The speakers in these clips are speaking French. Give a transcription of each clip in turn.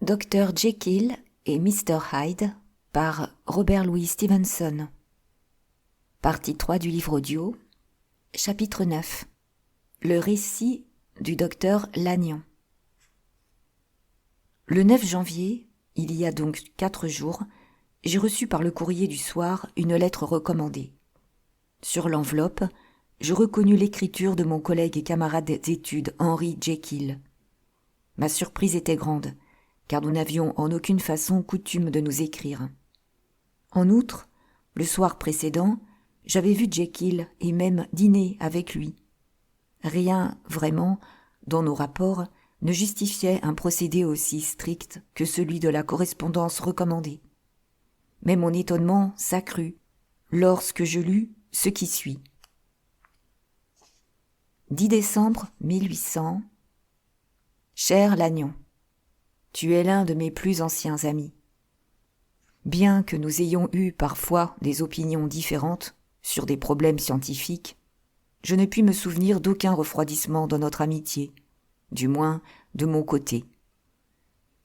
Dr Jekyll et Mr Hyde par Robert Louis Stevenson. Partie 3 du livre audio. Chapitre 9. Le récit du docteur Lannion. Le 9 janvier, il y a donc 4 jours, j'ai reçu par le courrier du soir une lettre recommandée. Sur l'enveloppe, je reconnus l'écriture de mon collègue et camarade d'études Henry Jekyll. Ma surprise était grande, car nous n'avions en aucune façon coutume de nous écrire. En outre, le soir précédent, j'avais vu Jekyll et même dîné avec lui. Rien, vraiment, dans nos rapports, ne justifiait un procédé aussi strict que celui de la correspondance recommandée. Mais mon étonnement s'accrut lorsque je lus ce qui suit. 10 décembre 1800. Cher Lannion, tu es l'un de mes plus anciens amis. Bien que nous ayons eu parfois des opinions différentes sur des problèmes scientifiques, je ne puis me souvenir d'aucun refroidissement dans notre amitié, du moins de mon côté.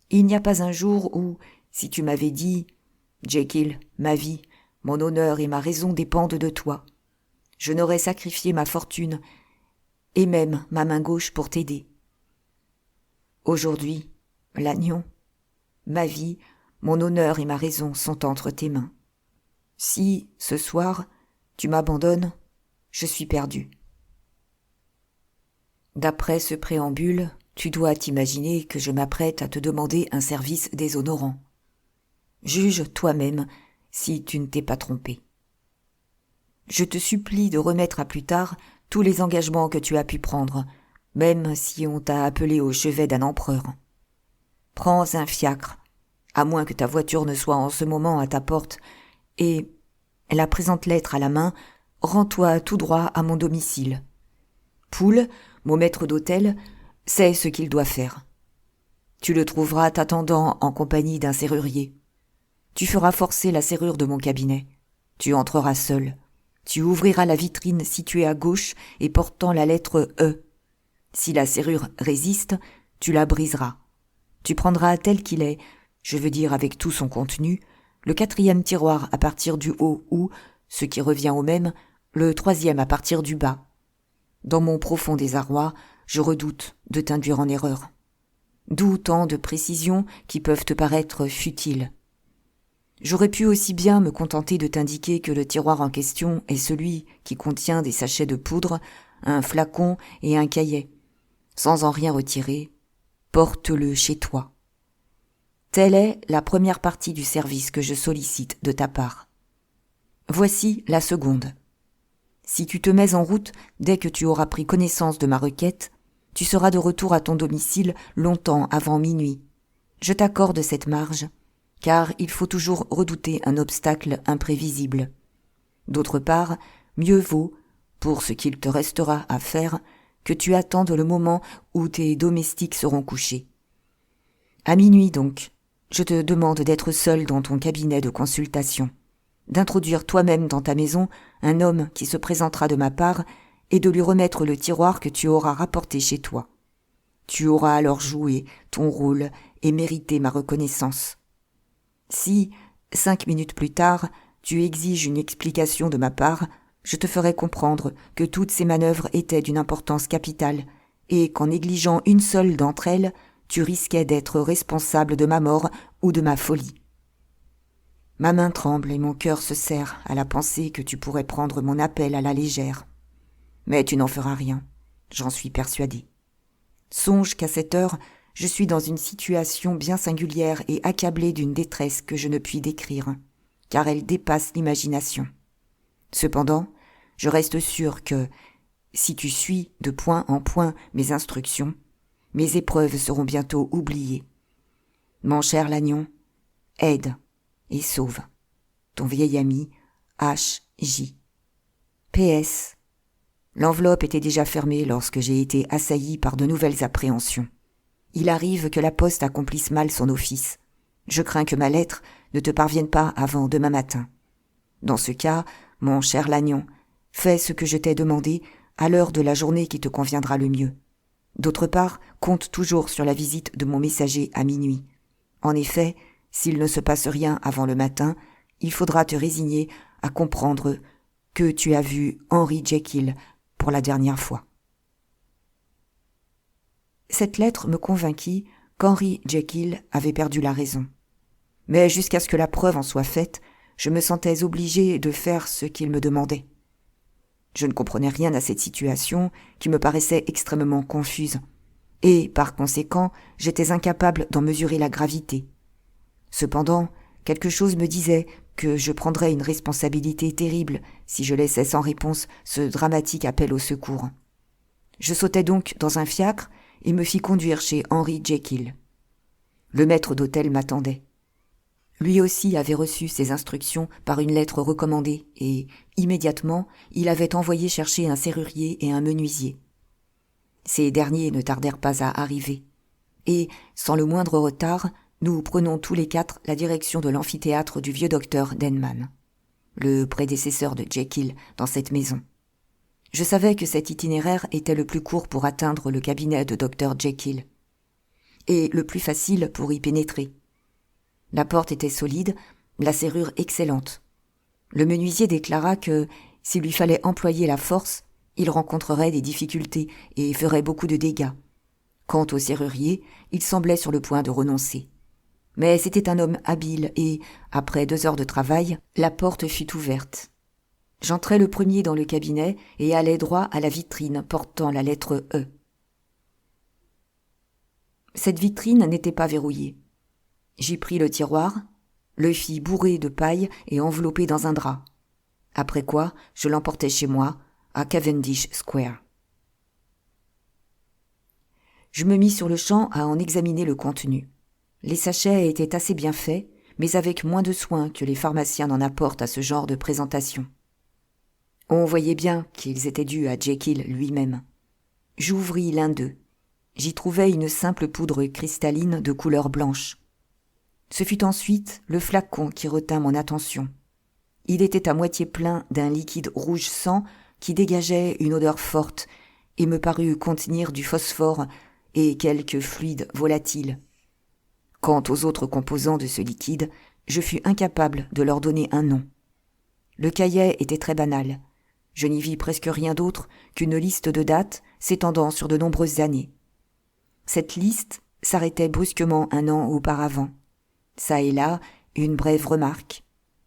Il n'y a pas un jour où, si tu m'avais dit « Jekyll, ma vie, mon honneur et ma raison dépendent de toi », je n'aurais sacrifié ma fortune et même ma main gauche pour t'aider. Aujourd'hui, Lannion, ma vie, mon honneur et ma raison sont entre tes mains. Si, ce soir, tu m'abandonnes, je suis perdu. D'après ce préambule, tu dois t'imaginer que je m'apprête à te demander un service déshonorant. Juge toi-même si tu ne t'es pas trompé. Je te supplie de remettre à plus tard tous les engagements que tu as pu prendre, même si on t'a appelé au chevet d'un empereur. Prends un fiacre, à moins que ta voiture ne soit en ce moment à ta porte, et, la présente lettre à la main, rends-toi tout droit à mon domicile. Poole, mon maître d'hôtel, sait ce qu'il doit faire. Tu le trouveras t'attendant en compagnie d'un serrurier. Tu feras forcer la serrure de mon cabinet. Tu entreras seul. Tu ouvriras la vitrine située à gauche et portant la lettre E. Si la serrure résiste, tu la briseras. Tu prendras tel qu'il est, je veux dire avec tout son contenu, le 4e tiroir à partir du haut ou, ce qui revient au même, le 3e à partir du bas. Dans mon profond désarroi, je redoute de t'induire en erreur. D'où tant de précisions qui peuvent te paraître futiles. J'aurais pu aussi bien me contenter de t'indiquer que le tiroir en question est celui qui contient des sachets de poudre, un flacon et un cahier. Sans en rien retirer, porte-le chez toi. Telle est la première partie du service que je sollicite de ta part. Voici la seconde. Si tu te mets en route dès que tu auras pris connaissance de ma requête, tu seras de retour à ton domicile longtemps avant minuit. Je t'accorde cette marge, car il faut toujours redouter un obstacle imprévisible. D'autre part, mieux vaut, pour ce qu'il te restera à faire, que tu attendes le moment où tes domestiques seront couchés. À minuit donc, je te demande d'être seul dans ton cabinet de consultation, d'introduire toi-même dans ta maison un homme qui se présentera de ma part et de lui remettre le tiroir que tu auras rapporté chez toi. Tu auras alors joué ton rôle et mérité ma reconnaissance. Si, 5 minutes plus tard, tu exiges une explication de ma part, je te ferai comprendre que toutes ces manœuvres étaient d'une importance capitale et qu'en négligeant une seule d'entre elles, tu risquais d'être responsable de ma mort ou de ma folie. Ma main tremble et mon cœur se serre à la pensée que tu pourrais prendre mon appel à la légère. Mais tu n'en feras rien, j'en suis persuadé. Songe qu'à cette heure, je suis dans une situation bien singulière et accablée d'une détresse que je ne puis décrire, car elle dépasse l'imagination. Cependant, je reste sûr que, si tu suis de point en point mes instructions, mes épreuves seront bientôt oubliées. Mon cher Lannion, aide et sauve. Ton vieil ami, H.J. P.S. L'enveloppe était déjà fermée lorsque j'ai été assailli par de nouvelles appréhensions. Il arrive que la poste accomplisse mal son office. Je crains que ma lettre ne te parvienne pas avant demain matin. Dans ce cas, mon cher Lannion, fais ce que je t'ai demandé à l'heure de la journée qui te conviendra le mieux. D'autre part, compte toujours sur la visite de mon messager à minuit. En effet, s'il ne se passe rien avant le matin, il faudra te résigner à comprendre que tu as vu Henry Jekyll pour la dernière fois. » Cette lettre me convainquit qu'Henry Jekyll avait perdu la raison. Mais jusqu'à ce que la preuve en soit faite, je me sentais obligée de faire ce qu'il me demandait. Je ne comprenais rien à cette situation qui me paraissait extrêmement confuse, et, par conséquent, j'étais incapable d'en mesurer la gravité. Cependant, quelque chose me disait que je prendrais une responsabilité terrible si je laissais sans réponse ce dramatique appel au secours. Je sautai donc dans un fiacre et me fis conduire chez Henry Jekyll. Le maître d'hôtel m'attendait. Lui aussi avait reçu ses instructions par une lettre recommandée et, immédiatement, il avait envoyé chercher un serrurier et un menuisier. Ces derniers ne tardèrent pas à arriver. Et, sans le moindre retard, nous prenons tous les quatre la direction de l'amphithéâtre du vieux docteur Denman, le prédécesseur de Jekyll dans cette maison. Je savais que cet itinéraire était le plus court pour atteindre le cabinet de Dr Jekyll, et le plus facile pour y pénétrer. La porte était solide, la serrure excellente. Le menuisier déclara que, s'il lui fallait employer la force, il rencontrerait des difficultés et ferait beaucoup de dégâts. Quant au serrurier, il semblait sur le point de renoncer. Mais c'était un homme habile et, après 2 heures de travail, la porte fut ouverte. J'entrai le premier dans le cabinet et allai droit à la vitrine portant la lettre E. Cette vitrine n'était pas verrouillée. J'y pris le tiroir, le fis bourrer de paille et enveloppé dans un drap. Après quoi, je l'emportai chez moi, à Cavendish Square. Je me mis sur le champ à en examiner le contenu. Les sachets étaient assez bien faits, mais avec moins de soin que les pharmaciens n'en apportent à ce genre de présentation. On voyait bien qu'ils étaient dus à Jekyll lui-même. J'ouvris l'un d'eux. J'y trouvai une simple poudre cristalline de couleur blanche. Ce fut ensuite le flacon qui retint mon attention. Il était à moitié plein d'un liquide rouge sang qui dégageait une odeur forte et me parut contenir du phosphore et quelques fluides volatiles. Quant aux autres composants de ce liquide, je fus incapable de leur donner un nom. Le cahier était très banal. Je n'y vis presque rien d'autre qu'une liste de dates s'étendant sur de nombreuses années. Cette liste s'arrêtait brusquement 1 an auparavant. Ça et là, une brève remarque.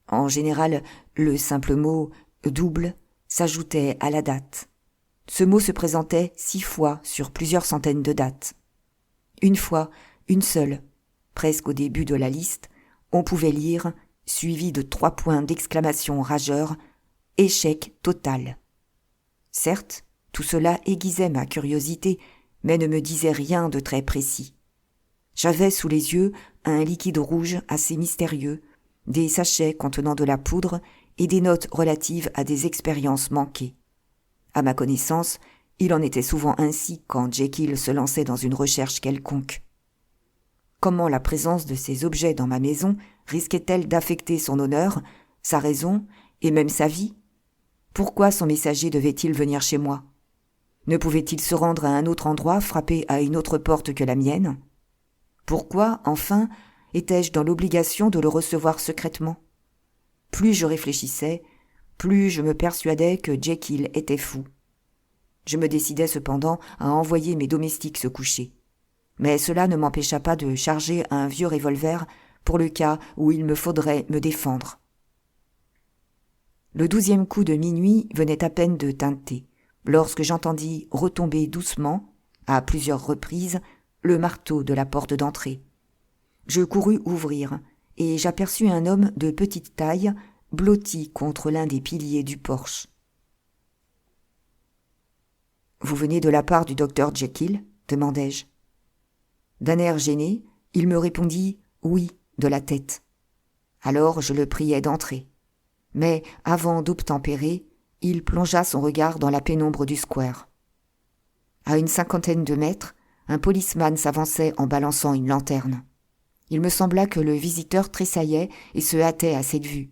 En général, le simple mot « double » s'ajoutait à la date. Ce mot se présentait 6 fois sur plusieurs centaines de dates. Une fois, une seule, presque au début de la liste, on pouvait lire, suivi de 3 points d'exclamation rageurs, « échec total ». Certes, tout cela aiguisait ma curiosité, mais ne me disait rien de très précis. J'avais sous les yeux un liquide rouge assez mystérieux, des sachets contenant de la poudre et des notes relatives à des expériences manquées. À ma connaissance, il en était souvent ainsi quand Jekyll se lançait dans une recherche quelconque. Comment la présence de ces objets dans ma maison risquait-elle d'affecter son honneur, sa raison et même sa vie ? Pourquoi son messager devait-il venir chez moi ? Ne pouvait-il se rendre à un autre endroit, frapper à une autre porte que la mienne ? Pourquoi, enfin, étais-je dans l'obligation de le recevoir secrètement ? Plus je réfléchissais, plus je me persuadais que Jekyll était fou. Je me décidai cependant à envoyer mes domestiques se coucher. Mais cela ne m'empêcha pas de charger un vieux revolver pour le cas où il me faudrait me défendre. Le 12e coup de minuit venait à peine de tinter, lorsque j'entendis retomber doucement, à plusieurs reprises, le marteau de la porte d'entrée. Je courus ouvrir, et j'aperçus un homme de petite taille, blotti contre l'un des piliers du porche. « Vous venez de la part du docteur Jekyll ?» demandai-je. D'un air gêné, il me répondit « oui » de la tête. Alors je le priai d'entrer. Mais, avant d'obtempérer, il plongea son regard dans la pénombre du square. À une 50aine de mètres, un policeman s'avançait en balançant une lanterne. Il me sembla que le visiteur tressaillait et se hâtait à cette vue.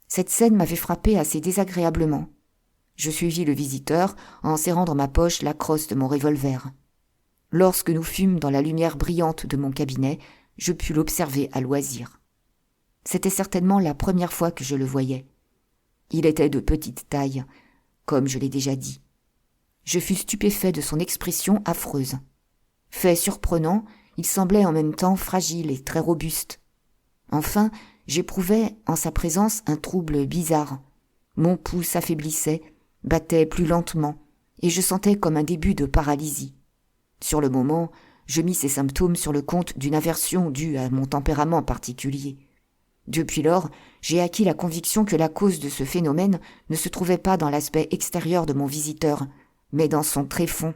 Cette scène m'avait frappé assez désagréablement. Je suivis le visiteur en serrant dans ma poche la crosse de mon revolver. Lorsque nous fûmes dans la lumière brillante de mon cabinet, je pus l'observer à loisir. C'était certainement la première fois que je le voyais. Il était de petite taille, comme je l'ai déjà dit. Je fus stupéfait de son expression affreuse. Fait surprenant, il semblait en même temps fragile et très robuste. Enfin, j'éprouvais en sa présence un trouble bizarre. Mon pouls s'affaiblissait, battait plus lentement, et je sentais comme un début de paralysie. Sur le moment, je mis ces symptômes sur le compte d'une aversion due à mon tempérament particulier. Depuis lors, j'ai acquis la conviction que la cause de ce phénomène ne se trouvait pas dans l'aspect extérieur de mon visiteur, mais dans son tréfonds,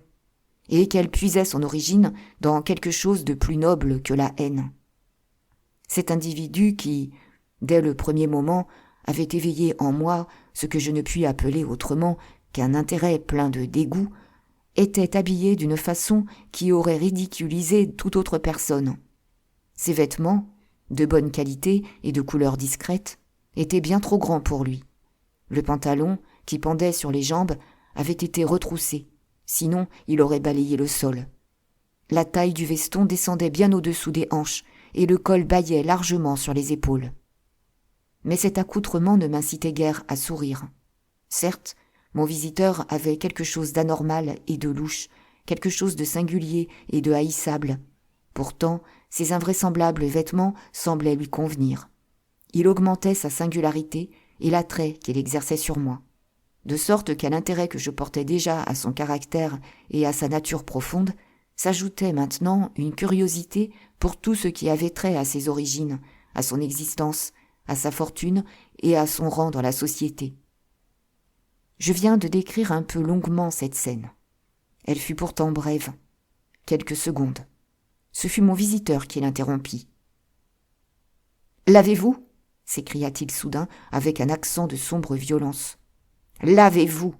et qu'elle puisait son origine dans quelque chose de plus noble que la haine. Cet individu qui, dès le premier moment, avait éveillé en moi ce que je ne puis appeler autrement qu'un intérêt plein de dégoût, était habillé d'une façon qui aurait ridiculisé toute autre personne. Ses vêtements, de bonne qualité et de couleur discrète, étaient bien trop grands pour lui. Le pantalon, qui pendait sur les jambes, avait été retroussé, sinon il aurait balayé le sol. La taille du veston descendait bien au-dessous des hanches, et le col bâillait largement sur les épaules. Mais cet accoutrement ne m'incitait guère à sourire. Certes, mon visiteur avait quelque chose d'anormal et de louche, quelque chose de singulier et de haïssable. Pourtant, ces invraisemblables vêtements semblaient lui convenir. Il augmentait sa singularité et l'attrait qu'il exerçait sur moi, de sorte qu'à l'intérêt que je portais déjà à son caractère et à sa nature profonde, s'ajoutait maintenant une curiosité pour tout ce qui avait trait à ses origines, à son existence, à sa fortune et à son rang dans la société. Je viens de décrire un peu longuement cette scène. Elle fut pourtant brève, quelques secondes. Ce fut mon visiteur qui l'interrompit. « Lavez-vous » s'écria-t-il soudain avec un accent de sombre violence. « Lavez-vous »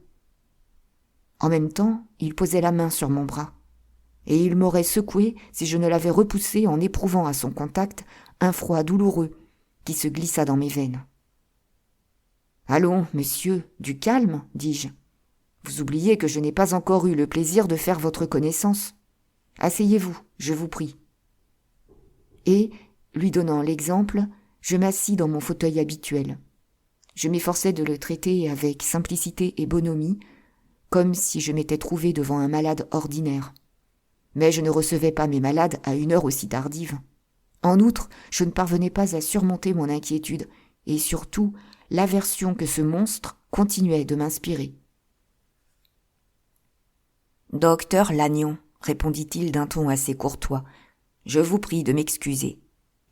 En même temps, il posait la main sur mon bras, et il m'aurait secoué si je ne l'avais repoussé en éprouvant à son contact un froid douloureux qui se glissa dans mes veines. « Allons, monsieur, du calme, dis-je. Vous oubliez que je n'ai pas encore eu le plaisir de faire votre connaissance. Asseyez-vous, je vous prie. » Et, lui donnant l'exemple, je m'assis dans mon fauteuil habituel. Je m'efforçais de le traiter avec simplicité et bonhomie, comme si je m'étais trouvé devant un malade ordinaire. Mais je ne recevais pas mes malades à une heure aussi tardive. En outre, je ne parvenais pas à surmonter mon inquiétude, et surtout l'aversion que ce monstre continuait de m'inspirer. « Docteur Lannion, répondit-il d'un ton assez courtois, je vous prie de m'excuser.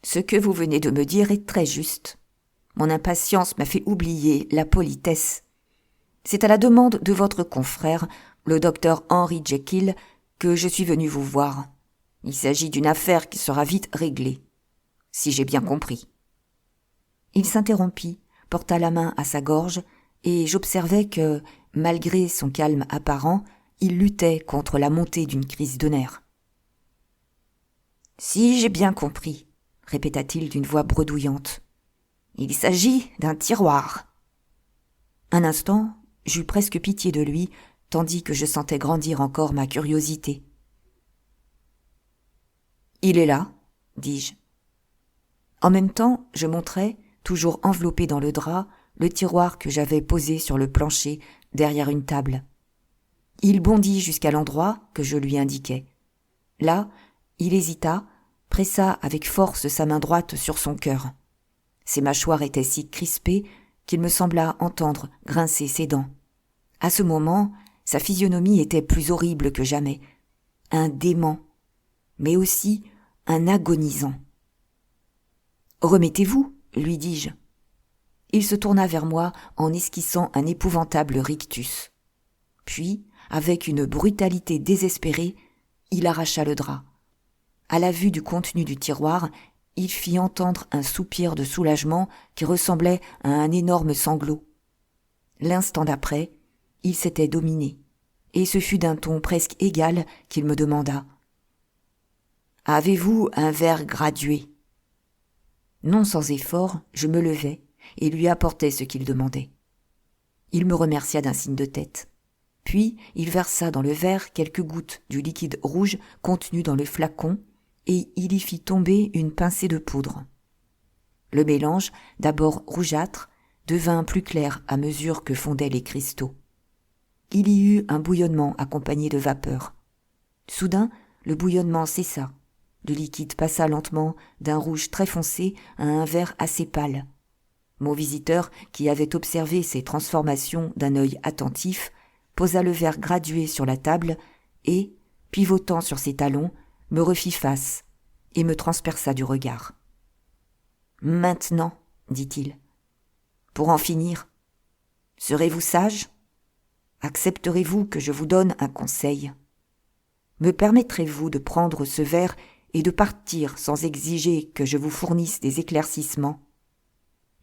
Ce que vous venez de me dire est très juste. Mon impatience m'a fait oublier la politesse. C'est à la demande de votre confrère, le docteur Henry Jekyll, que je suis venu vous voir. Il s'agit d'une affaire qui sera vite réglée, si j'ai bien compris. » Il s'interrompit, porta la main à sa gorge, et j'observai que, malgré son calme apparent, il luttait contre la montée d'une crise de nerfs. « Si j'ai bien compris, » répéta-t-il d'une voix bredouillante, « il s'agit d'un tiroir. » Un instant, j'eus presque pitié de lui, tandis que je sentais grandir encore ma curiosité. « Il est là, » dis-je. En même temps, je montrai, toujours enveloppé dans le drap, le tiroir que j'avais posé sur le plancher derrière une table. Il bondit jusqu'à l'endroit que je lui indiquais. Là, il hésita, pressa avec force sa main droite sur son cœur. Ses mâchoires étaient si crispées qu'il me sembla entendre grincer ses dents. À ce moment, sa physionomie était plus horrible que jamais. Un dément, mais aussi un agonisant. « Remettez-vous, lui dis-je. » Il se tourna vers moi en esquissant un épouvantable rictus. Puis, avec une brutalité désespérée, il arracha le drap. À la vue du contenu du tiroir, il fit entendre un soupir de soulagement qui ressemblait à un énorme sanglot. L'instant d'après, il s'était dominé, et ce fut d'un ton presque égal qu'il me demanda « Avez-vous un verre gradué ?» Non sans effort, je me levai et lui apportai ce qu'il demandait. Il me remercia d'un signe de tête. Puis il versa dans le verre quelques gouttes du liquide rouge contenu dans le flacon et il y fit tomber une pincée de poudre. Le mélange, d'abord rougeâtre, devint plus clair à mesure que fondaient les cristaux. Il y eut un bouillonnement accompagné de vapeur. Soudain, le bouillonnement cessa. Le liquide passa lentement d'un rouge très foncé à un vert assez pâle. Mon visiteur, qui avait observé ces transformations d'un œil attentif, posa le verre gradué sur la table et, pivotant sur ses talons, me refit face et me transperça du regard. « Maintenant, dit-il, pour en finir, serez-vous sage ? Accepterez-vous que je vous donne un conseil ? Me permettrez-vous de prendre ce verre et de partir sans exiger que je vous fournisse des éclaircissements ?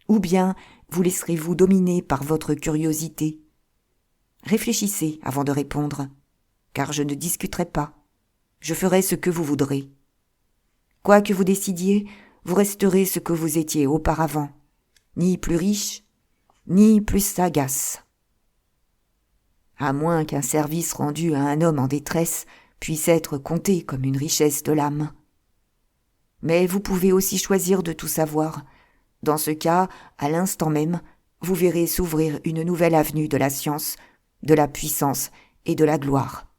Ou bien vous laisserez-vous dominer par votre curiosité ? Réfléchissez avant de répondre, car je ne discuterai pas. Je ferai ce que vous voudrez. Quoi que vous décidiez, vous resterez ce que vous étiez auparavant, ni plus riche, ni plus sagace. À moins qu'un service rendu à un homme en détresse puisse être compté comme une richesse de l'âme. Mais vous pouvez aussi choisir de tout savoir. Dans ce cas, à l'instant même, vous verrez s'ouvrir une nouvelle avenue de la science, de la puissance et de la gloire.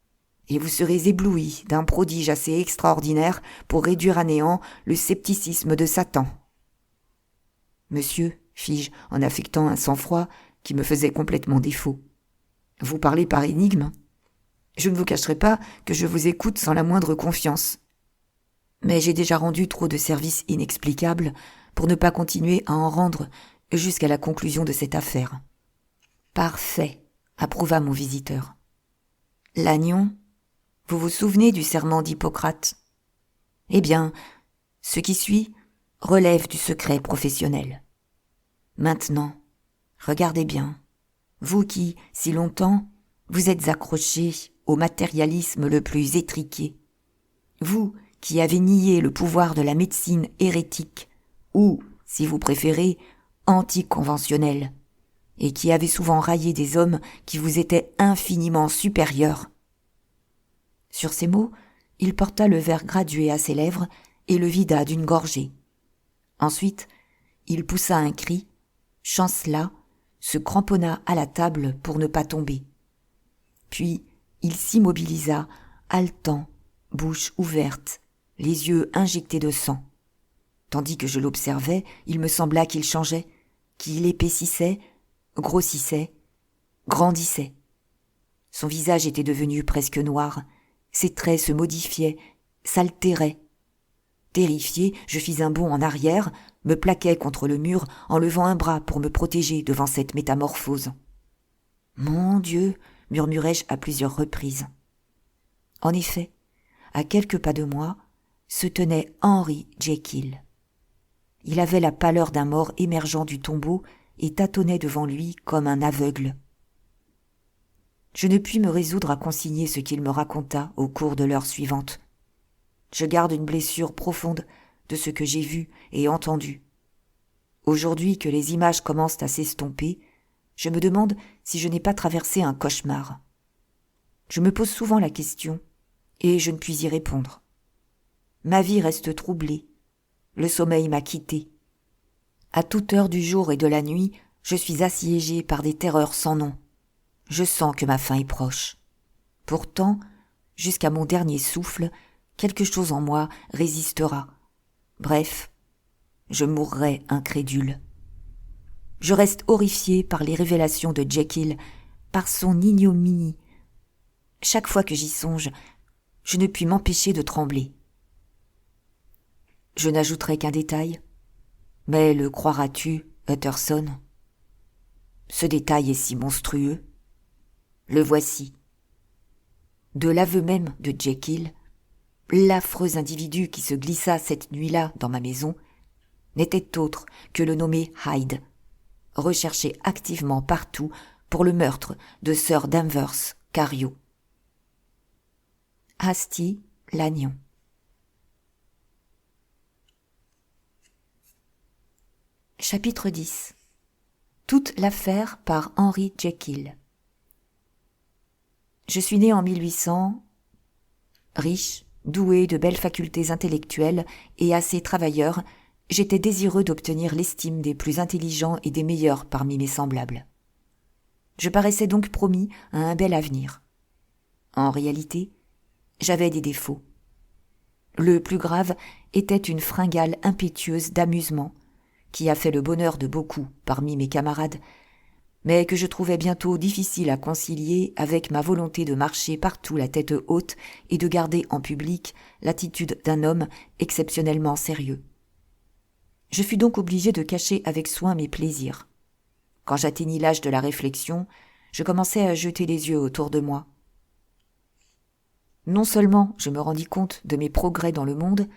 Et vous serez ébloui d'un prodige assez extraordinaire pour réduire à néant le scepticisme de Satan. Monsieur, fis-je en affectant un sang-froid qui me faisait complètement défaut, vous parlez par énigme ? Je ne vous cacherai pas que je vous écoute sans la moindre confiance. Mais j'ai déjà rendu trop de services inexplicables pour ne pas continuer à en rendre jusqu'à la conclusion de cette affaire. Parfait, approuva mon visiteur. Lannion, vous vous souvenez du serment d'Hippocrate ? Eh bien, ce qui suit relève du secret professionnel. Maintenant, regardez bien, vous qui, si longtemps, vous êtes accrochés au matérialisme le plus étriqué, vous qui avez nié le pouvoir de la médecine hérétique, ou, si vous préférez, anticonventionnelle, et qui avez souvent raillé des hommes qui vous étaient infiniment supérieurs. Sur ces mots, il porta le verre gradué à ses lèvres et le vida d'une gorgée. Ensuite, il poussa un cri, chancela, se cramponna à la table pour ne pas tomber. Puis, il s'immobilisa, haletant, bouche ouverte, les yeux injectés de sang. Tandis que je l'observais, il me sembla qu'il changeait, qu'il épaississait, grossissait, grandissait. Son visage était devenu presque noir, ses traits se modifiaient, s'altéraient. Terrifié, je fis un bond en arrière, me plaquai contre le mur en levant un bras pour me protéger devant cette métamorphose. « Mon Dieu !» murmurai-je à plusieurs reprises. En effet, à quelques pas de moi, se tenait Henry Jekyll. Il avait la pâleur d'un mort émergeant du tombeau et tâtonnait devant lui comme un aveugle. Je ne puis me résoudre à consigner ce qu'il me raconta au cours de l'heure suivante. Je garde une blessure profonde de ce que j'ai vu et entendu. Aujourd'hui que les images commencent à s'estomper, je me demande si je n'ai pas traversé un cauchemar. Je me pose souvent la question, et je ne puis y répondre. Ma vie reste troublée. Le sommeil m'a quitté. À toute heure du jour et de la nuit, je suis assiégé par des terreurs sans nom. Je sens que ma fin est proche. Pourtant, jusqu'à mon dernier souffle, quelque chose en moi résistera. Bref, je mourrai incrédule. Je reste horrifié par les révélations de Jekyll, par son ignominie. Chaque fois que j'y songe, je ne puis m'empêcher de trembler. Je n'ajouterai qu'un détail, mais le croiras-tu, Utterson ? Ce détail est si monstrueux. Le voici. De l'aveu même de Jekyll, l'affreux individu qui se glissa cette nuit-là dans ma maison n'était autre que le nommé Hyde, recherché activement partout pour le meurtre de Sir Danvers Carew. Hasty Lannion. Chapitre 10. Toute l'affaire par Henry Jekyll. Je suis né en 1800, riche, Doué de belles facultés intellectuelles et assez travailleur, j'étais désireux d'obtenir l'estime des plus intelligents et des meilleurs parmi mes semblables. Je paraissais donc promis à un bel avenir. En réalité, j'avais des défauts. Le plus grave était une fringale impétueuse d'amusement, qui a fait le bonheur de beaucoup parmi mes camarades, mais que je trouvais bientôt difficile à concilier avec ma volonté de marcher partout la tête haute et de garder en public l'attitude d'un homme exceptionnellement sérieux. Je fus donc obligé de cacher avec soin mes plaisirs. Quand j'atteignis l'âge de la réflexion, je commençai à jeter les yeux autour de moi. Non seulement je me rendis compte de mes progrès dans le monde,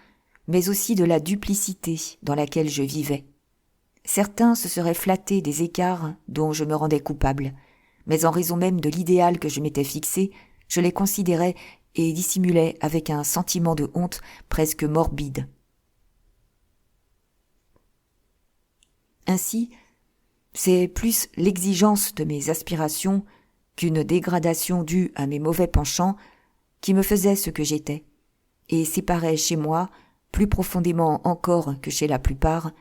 mais aussi de la duplicité dans laquelle je vivais. Certains se seraient flattés des écarts dont je me rendais coupable, mais en raison même de l'idéal que je m'étais fixé, je les considérais et dissimulais avec un sentiment de honte presque morbide. Ainsi, c'est plus l'exigence de mes aspirations qu'une dégradation due à mes mauvais penchants qui me faisait ce que j'étais, et séparait chez moi, plus profondément encore que chez la plupart,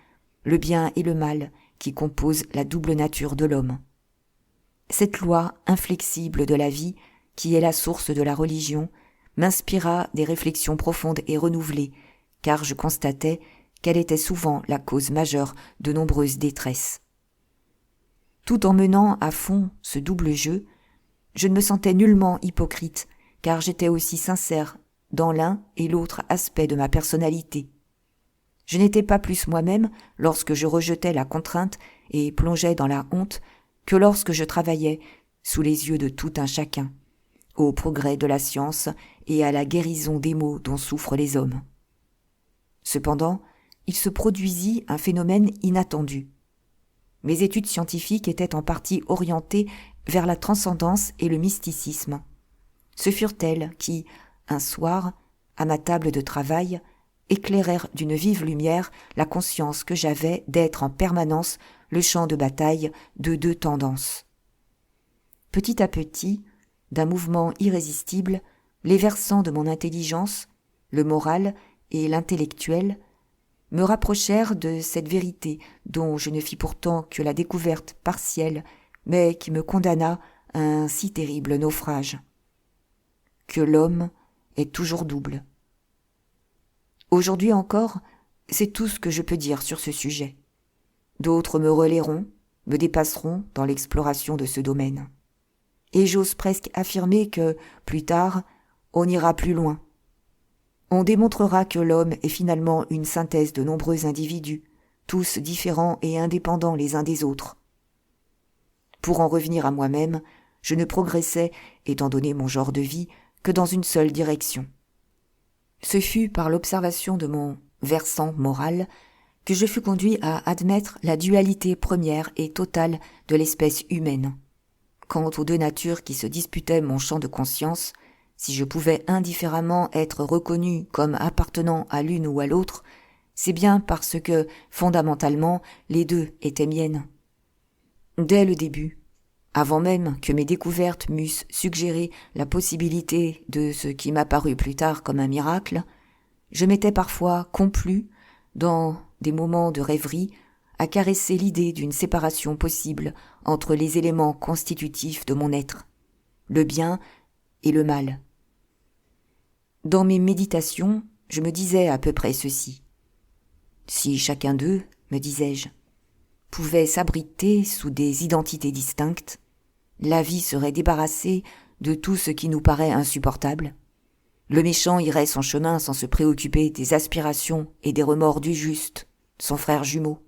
le bien et le mal qui composent la double nature de l'homme. Cette loi inflexible de la vie, qui est la source de la religion, m'inspira des réflexions profondes et renouvelées, car je constatais qu'elle était souvent la cause majeure de nombreuses détresses. Tout en menant à fond ce double jeu, je ne me sentais nullement hypocrite, car j'étais aussi sincère dans l'un et l'autre aspect de ma personnalité. Je n'étais pas plus moi-même lorsque je rejetais la contrainte et plongeais dans la honte que lorsque je travaillais, sous les yeux de tout un chacun, au progrès de la science et à la guérison des maux dont souffrent les hommes. Cependant, il se produisit un phénomène inattendu. Mes études scientifiques étaient en partie orientées vers la transcendance et le mysticisme. Ce furent elles qui, un soir, à ma table de travail, éclairèrent d'une vive lumière la conscience que j'avais d'être en permanence le champ de bataille de deux tendances. Petit à petit, d'un mouvement irrésistible, les versants de mon intelligence, le moral et l'intellectuel, me rapprochèrent de cette vérité dont je ne fis pourtant que la découverte partielle, mais qui me condamna à un si terrible naufrage. Que l'homme est toujours double. Aujourd'hui encore, c'est tout ce que je peux dire sur ce sujet. D'autres me relaieront, me dépasseront dans l'exploration de ce domaine. Et j'ose presque affirmer que, plus tard, on ira plus loin. On démontrera que l'homme est finalement une synthèse de nombreux individus, tous différents et indépendants les uns des autres. Pour en revenir à moi-même, je ne progressais, étant donné mon genre de vie, que dans une seule direction. Ce fut par l'observation de mon versant moral que je fus conduit à admettre la dualité première et totale de l'espèce humaine. Quant aux deux natures qui se disputaient mon champ de conscience, si je pouvais indifféremment être reconnu comme appartenant à l'une ou à l'autre, c'est bien parce que, fondamentalement, les deux étaient miennes. Dès le début, avant même que mes découvertes m'eussent suggéré la possibilité de ce qui m'apparut plus tard comme un miracle, je m'étais parfois complu, dans des moments de rêverie, à caresser l'idée d'une séparation possible entre les éléments constitutifs de mon être, le bien et le mal. Dans mes méditations, je me disais à peu près ceci. Si chacun d'eux, me disais-je, pouvait s'abriter sous des identités distinctes, la vie serait débarrassée de tout ce qui nous paraît insupportable. Le méchant irait son chemin sans se préoccuper des aspirations et des remords du juste, son frère jumeau.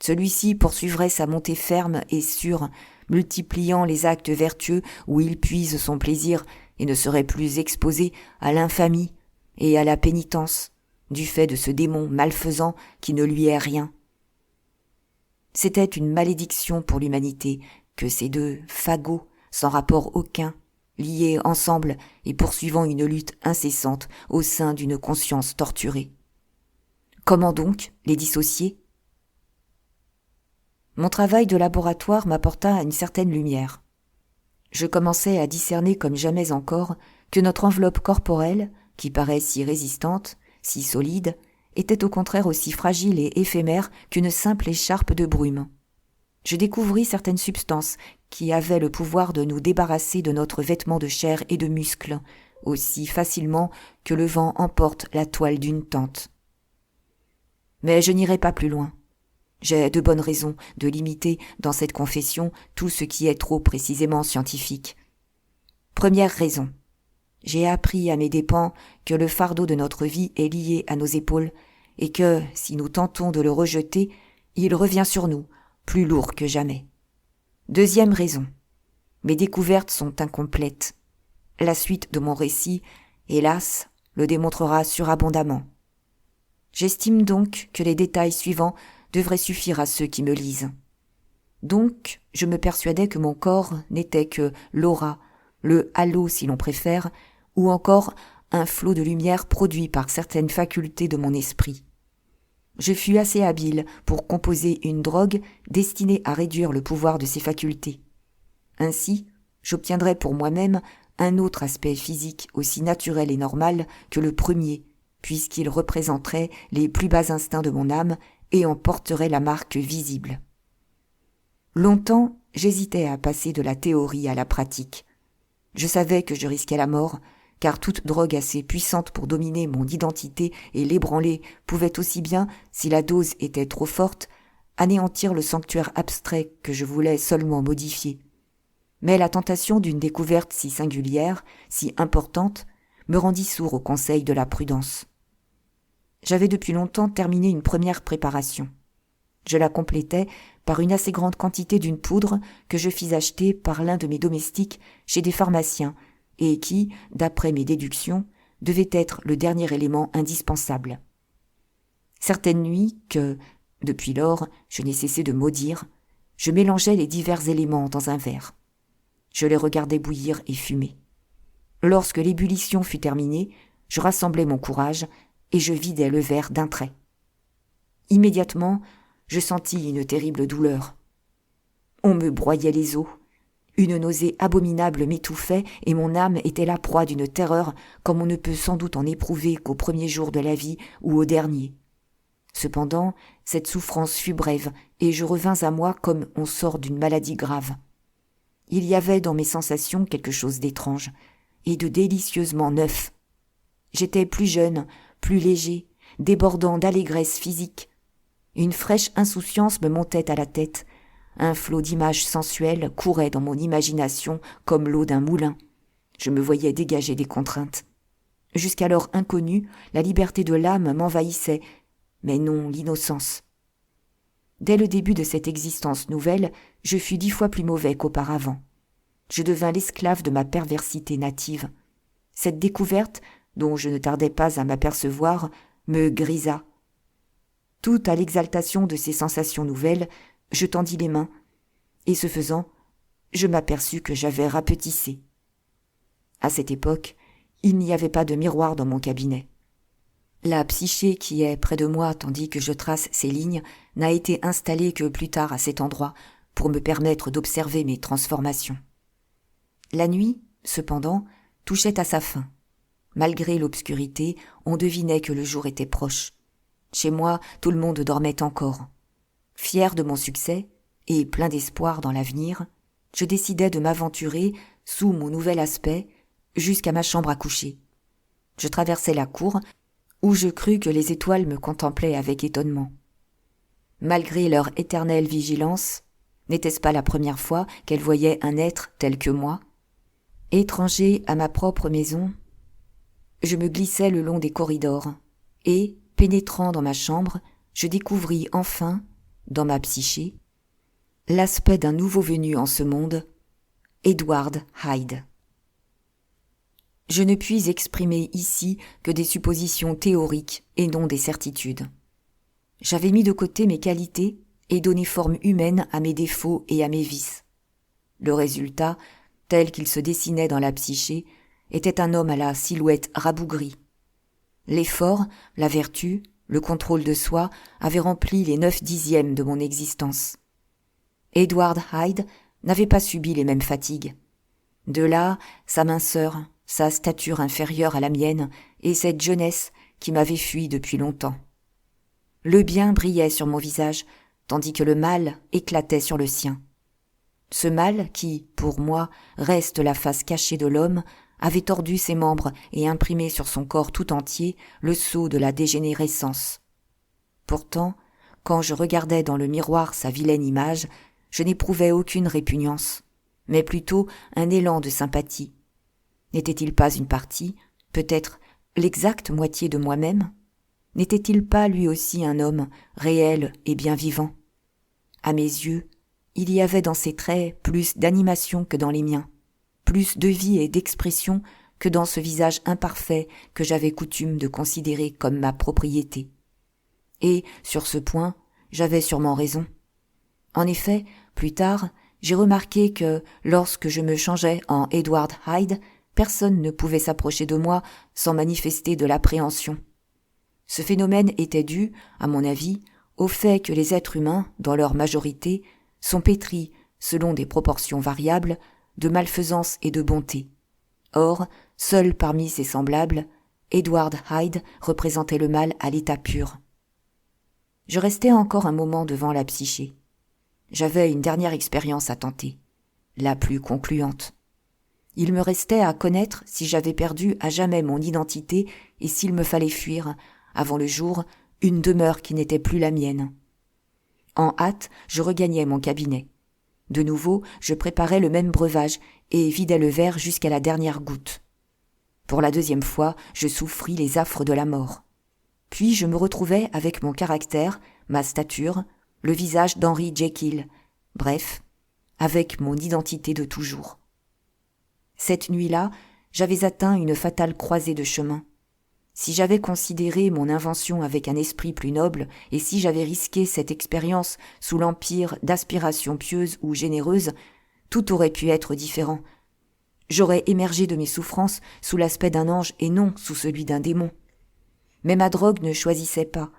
Celui-ci poursuivrait sa montée ferme et sûre, multipliant les actes vertueux où il puise son plaisir et ne serait plus exposé à l'infamie et à la pénitence, du fait de ce démon malfaisant qui ne lui est rien. C'était une malédiction pour l'humanité que ces deux fagots, sans rapport aucun, liés ensemble et poursuivant une lutte incessante au sein d'une conscience torturée. Comment donc les dissocier ? Mon travail de laboratoire m'apporta une certaine lumière. Je commençais à discerner comme jamais encore que notre enveloppe corporelle, qui paraît si résistante, si solide, était au contraire aussi fragile et éphémère qu'une simple écharpe de brume. Je découvris certaines substances qui avaient le pouvoir de nous débarrasser de notre vêtement de chair et de muscles, aussi facilement que le vent emporte la toile d'une tente. Mais je n'irai pas plus loin. J'ai de bonnes raisons de limiter dans cette confession tout ce qui est trop précisément scientifique. Première raison. J'ai appris à mes dépens que le fardeau de notre vie est lié à nos épaules et que, si nous tentons de le rejeter, il revient sur nous, plus lourd que jamais. Deuxième raison. Mes découvertes sont incomplètes. La suite de mon récit, hélas, le démontrera surabondamment. J'estime donc que les détails suivants devraient suffire à ceux qui me lisent. Donc, je me persuadais que mon corps n'était que l'aura, le halo si l'on préfère, ou encore un flot de lumière produit par certaines facultés de mon esprit. Je fus assez habile pour composer une drogue destinée à réduire le pouvoir de ces facultés. Ainsi, j'obtiendrais pour moi-même un autre aspect physique aussi naturel et normal que le premier, puisqu'il représenterait les plus bas instincts de mon âme et en porterait la marque visible. Longtemps, j'hésitais à passer de la théorie à la pratique. Je savais que je risquais la mort, car toute drogue assez puissante pour dominer mon identité et l'ébranler pouvait aussi bien, si la dose était trop forte, anéantir le sanctuaire abstrait que je voulais seulement modifier. Mais la tentation d'une découverte si singulière, si importante, me rendit sourd au conseil de la prudence. J'avais depuis longtemps terminé une première préparation. Je la complétais par une assez grande quantité d'une poudre que je fis acheter par l'un de mes domestiques chez des pharmaciens et qui, d'après mes déductions, devait être le dernier élément indispensable. Certaines nuits que, depuis lors, je n'ai cessé de maudire, je mélangeais les divers éléments dans un verre. Je les regardais bouillir et fumer. Lorsque l'ébullition fut terminée, je rassemblai mon courage et je vidai le verre d'un trait. Immédiatement, je sentis une terrible douleur. On me broyait les os. Une nausée abominable m'étouffait et mon âme était la proie d'une terreur comme on ne peut sans doute en éprouver qu'au premier jour de la vie ou au dernier. Cependant, cette souffrance fut brève et je revins à moi comme on sort d'une maladie grave. Il y avait dans mes sensations quelque chose d'étrange et de délicieusement neuf. J'étais plus jeune, plus léger, débordant d'allégresse physique. Une fraîche insouciance me montait à la tête. Un flot d'images sensuelles courait dans mon imagination comme l'eau d'un moulin. Je me voyais dégager des contraintes. Jusqu'alors inconnue, la liberté de l'âme m'envahissait, mais non l'innocence. Dès le début de cette existence nouvelle, je fus 10 fois plus mauvais qu'auparavant. Je devins l'esclave de ma perversité native. Cette découverte, dont je ne tardais pas à m'apercevoir, me grisa. Tout à l'exaltation de ces sensations nouvelles, je tendis les mains, et ce faisant, je m'aperçus que j'avais rapetissé. À cette époque, il n'y avait pas de miroir dans mon cabinet. La psyché qui est près de moi tandis que je trace ces lignes n'a été installée que plus tard à cet endroit pour me permettre d'observer mes transformations. La nuit, cependant, touchait à sa fin. Malgré l'obscurité, on devinait que le jour était proche. Chez moi, tout le monde dormait encore. Fier de mon succès et plein d'espoir dans l'avenir, je décidai de m'aventurer, sous mon nouvel aspect, jusqu'à ma chambre à coucher. Je traversai la cour, où je crus que les étoiles me contemplaient avec étonnement. Malgré leur éternelle vigilance, n'était-ce pas la première fois qu'elles voyaient un être tel que moi? Étranger à ma propre maison, je me glissai le long des corridors, et, pénétrant dans ma chambre, je découvris enfin, dans ma psyché, l'aspect d'un nouveau venu en ce monde, Edward Hyde. Je ne puis exprimer ici que des suppositions théoriques et non des certitudes. J'avais mis de côté mes qualités et donné forme humaine à mes défauts et à mes vices. Le résultat, tel qu'il se dessinait dans la psyché, était un homme à la silhouette rabougrie. L'effort, la vertu, le contrôle de soi avaient rempli les 9/10 de mon existence. Edward Hyde n'avait pas subi les mêmes fatigues. De là, sa minceur, sa stature inférieure à la mienne et cette jeunesse qui m'avait fui depuis longtemps. Le bien brillait sur mon visage, tandis que le mal éclatait sur le sien. Ce mal qui, pour moi, reste la face cachée de l'homme, avait tordu ses membres et imprimé sur son corps tout entier le sceau de la dégénérescence. Pourtant, quand je regardais dans le miroir sa vilaine image, je n'éprouvais aucune répugnance, mais plutôt un élan de sympathie. N'était-il pas une partie, peut-être l'exacte moitié de moi-même ? N'était-il pas lui aussi un homme, réel et bien vivant ? À mes yeux, il y avait dans ses traits plus d'animation que dans les miens, plus de vie et d'expression que dans ce visage imparfait que j'avais coutume de considérer comme ma propriété. Et, sur ce point, j'avais sûrement raison. En effet, plus tard, j'ai remarqué que, lorsque je me changeais en Edward Hyde, personne ne pouvait s'approcher de moi sans manifester de l'appréhension. Ce phénomène était dû, à mon avis, au fait que les êtres humains, dans leur majorité, sont pétris, selon des proportions variables, de malfaisance et de bonté. Or, seul parmi ses semblables, Edward Hyde représentait le mal à l'état pur. Je restai encore un moment devant la psyché. J'avais une dernière expérience à tenter, la plus concluante. Il me restait à connaître si j'avais perdu à jamais mon identité et s'il me fallait fuir, avant le jour, une demeure qui n'était plus la mienne. En hâte, je regagnai mon cabinet. De nouveau, je préparais le même breuvage et vidais le verre jusqu'à la dernière goutte. Pour la deuxième fois, je souffris les affres de la mort. Puis je me retrouvai avec mon caractère, ma stature, le visage d'Henry Jekyll, bref, avec mon identité de toujours. Cette nuit-là, j'avais atteint une fatale croisée de chemin. Si j'avais considéré mon invention avec un esprit plus noble, et si j'avais risqué cette expérience sous l'empire d'aspirations pieuses ou généreuses, tout aurait pu être différent. J'aurais émergé de mes souffrances sous l'aspect d'un ange et non sous celui d'un démon. Mais ma drogue ne choisissait pas.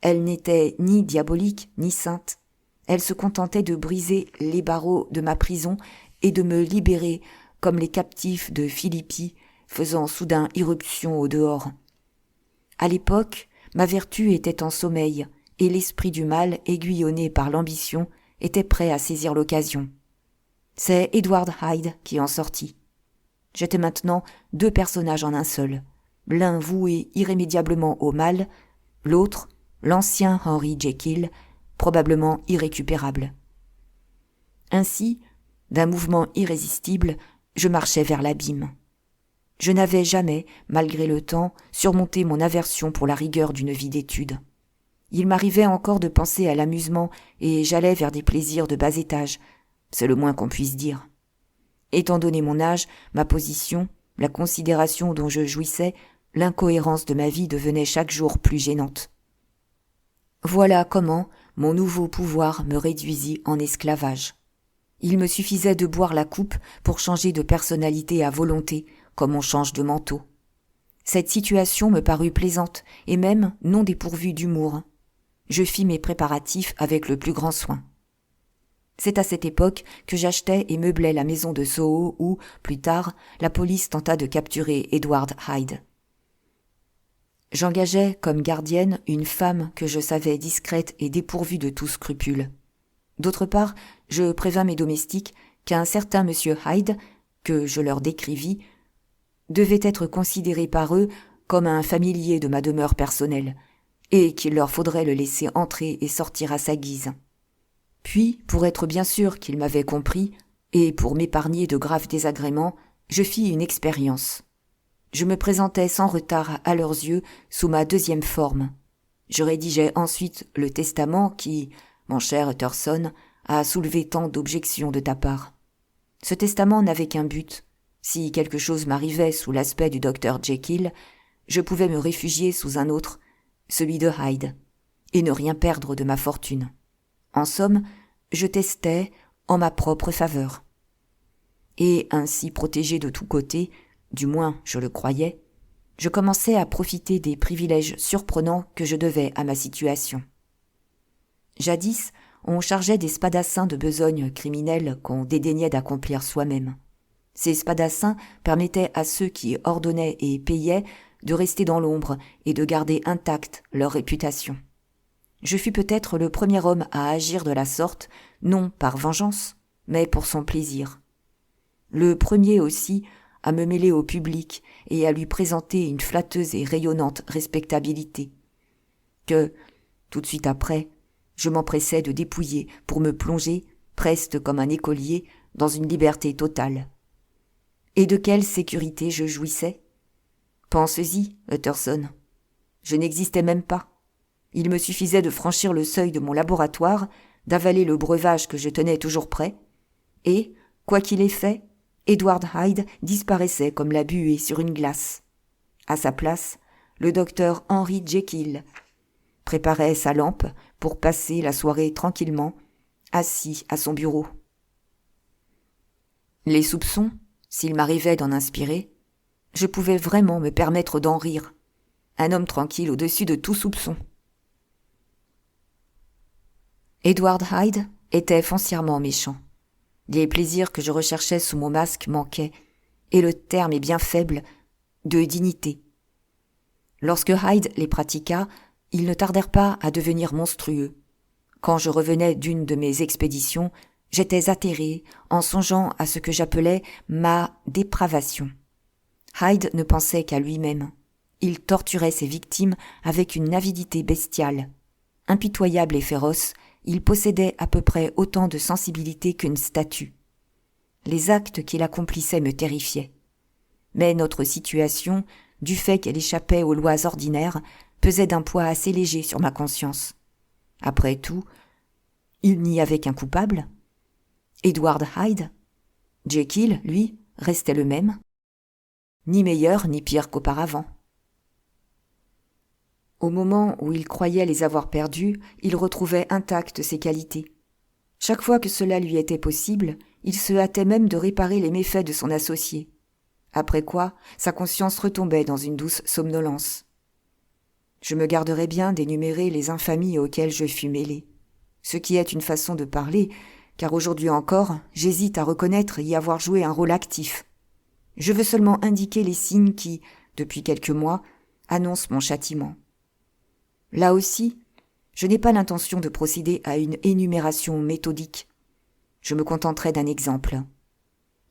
Elle n'était ni diabolique ni sainte. Elle se contentait de briser les barreaux de ma prison et de me libérer comme les captifs de Philippi, faisant soudain irruption au dehors. À l'époque, ma vertu était en sommeil, et l'esprit du mal, aiguillonné par l'ambition, était prêt à saisir l'occasion. C'est Edward Hyde qui en sortit. J'étais maintenant deux personnages en un seul, l'un voué irrémédiablement au mal, l'autre, l'ancien Henry Jekyll, probablement irrécupérable. Ainsi, d'un mouvement irrésistible, je marchais vers l'abîme. Je n'avais jamais, malgré le temps, surmonté mon aversion pour la rigueur d'une vie d'études. Il m'arrivait encore de penser à l'amusement et j'allais vers des plaisirs de bas étage, c'est le moins qu'on puisse dire. Étant donné mon âge, ma position, la considération dont je jouissais, l'incohérence de ma vie devenait chaque jour plus gênante. Voilà comment mon nouveau pouvoir me réduisit en esclavage. Il me suffisait de boire la coupe pour changer de personnalité à volonté, comme on change de manteau. Cette situation me parut plaisante et même non dépourvue d'humour. Je fis mes préparatifs avec le plus grand soin. C'est à cette époque que j'achetai et meublai la maison de Soho où, plus tard, la police tenta de capturer Edward Hyde. J'engageai comme gardienne une femme que je savais discrète et dépourvue de tout scrupule. D'autre part, je prévins mes domestiques qu'un certain monsieur Hyde, que je leur décrivis, devait être considéré par eux comme un familier de ma demeure personnelle, et qu'il leur faudrait le laisser entrer et sortir à sa guise. Puis, pour être bien sûr qu'ils m'avaient compris, et pour m'épargner de graves désagréments, je fis une expérience. Je me présentai sans retard à leurs yeux sous ma deuxième forme. Je rédigeai ensuite le testament qui, mon cher Utterson, a soulevé tant d'objections de ta part. Ce testament n'avait qu'un but. Si quelque chose m'arrivait sous l'aspect du docteur Jekyll, je pouvais me réfugier sous un autre, celui de Hyde, et ne rien perdre de ma fortune. En somme, je testais en ma propre faveur. Et ainsi protégé de tous côtés, du moins je le croyais, je commençais à profiter des privilèges surprenants que je devais à ma situation. Jadis, on chargeait des spadassins de besogne criminelle qu'on dédaignait d'accomplir soi-même. Ces spadassins permettaient à ceux qui ordonnaient et payaient de rester dans l'ombre et de garder intacte leur réputation. Je fus peut-être le premier homme à agir de la sorte, non par vengeance, mais pour son plaisir. Le premier aussi à me mêler au public et à lui présenter une flatteuse et rayonnante respectabilité, que, tout de suite après, je m'empressais de dépouiller pour me plonger, preste comme un écolier, dans une liberté totale. Et de quelle sécurité je jouissais ? Pense-y, Utterson. Je n'existais même pas. Il me suffisait de franchir le seuil de mon laboratoire, d'avaler le breuvage que je tenais toujours prêt, et, quoi qu'il ait fait, Edward Hyde disparaissait comme la buée sur une glace. À sa place, le docteur Henry Jekyll préparait sa lampe pour passer la soirée tranquillement, assis à son bureau. Les soupçons, s'il m'arrivait d'en inspirer, je pouvais vraiment me permettre d'en rire. Un homme tranquille au-dessus de tout soupçon. Edward Hyde était foncièrement méchant. Les plaisirs que je recherchais sous mon masque manquaient, et le terme est bien faible, de dignité. Lorsque Hyde les pratiqua, ils ne tardèrent pas à devenir monstrueux. Quand je revenais d'une de mes expéditions, j'étais atterré en songeant à ce que j'appelais ma dépravation. Hyde ne pensait qu'à lui-même. Il torturait ses victimes avec une avidité bestiale. Impitoyable et féroce, il possédait à peu près autant de sensibilité qu'une statue. Les actes qu'il accomplissait me terrifiaient. Mais notre situation, du fait qu'elle échappait aux lois ordinaires, pesait d'un poids assez léger sur ma conscience. Après tout, il n'y avait qu'un coupable. Edward Hyde. Jekyll, lui, restait le même. Ni meilleur ni pire qu'auparavant. Au moment où il croyait les avoir perdus, il retrouvait intactes ses qualités. Chaque fois que cela lui était possible, il se hâtait même de réparer les méfaits de son associé. Après quoi, sa conscience retombait dans une douce somnolence. Je me garderais bien d'énumérer les infamies auxquelles je fus mêlé. Ce qui est une façon de parler, car aujourd'hui encore, j'hésite à reconnaître y avoir joué un rôle actif. Je veux seulement indiquer les signes qui, depuis quelques mois, annoncent mon châtiment. Là aussi, je n'ai pas l'intention de procéder à une énumération méthodique. Je me contenterai d'un exemple.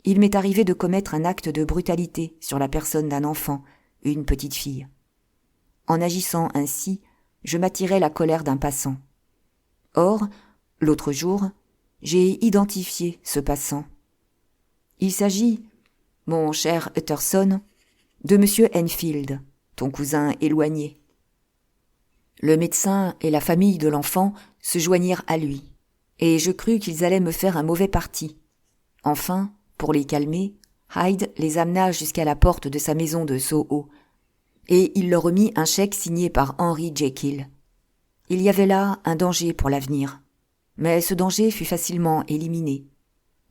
Il m'est arrivé de commettre un acte de brutalité sur la personne d'un enfant, une petite fille. En agissant ainsi, je m'attirais la colère d'un passant. Or, l'autre jour, j'ai identifié ce passant. Il s'agit, mon cher Utterson, de M. Enfield, ton cousin éloigné. Le médecin et la famille de l'enfant se joignirent à lui, et je crus qu'ils allaient me faire un mauvais parti. Enfin, pour les calmer, Hyde les amena jusqu'à la porte de sa maison de Soho, et il leur remit un chèque signé par Henry Jekyll. Il y avait là un danger pour l'avenir, mais ce danger fut facilement éliminé.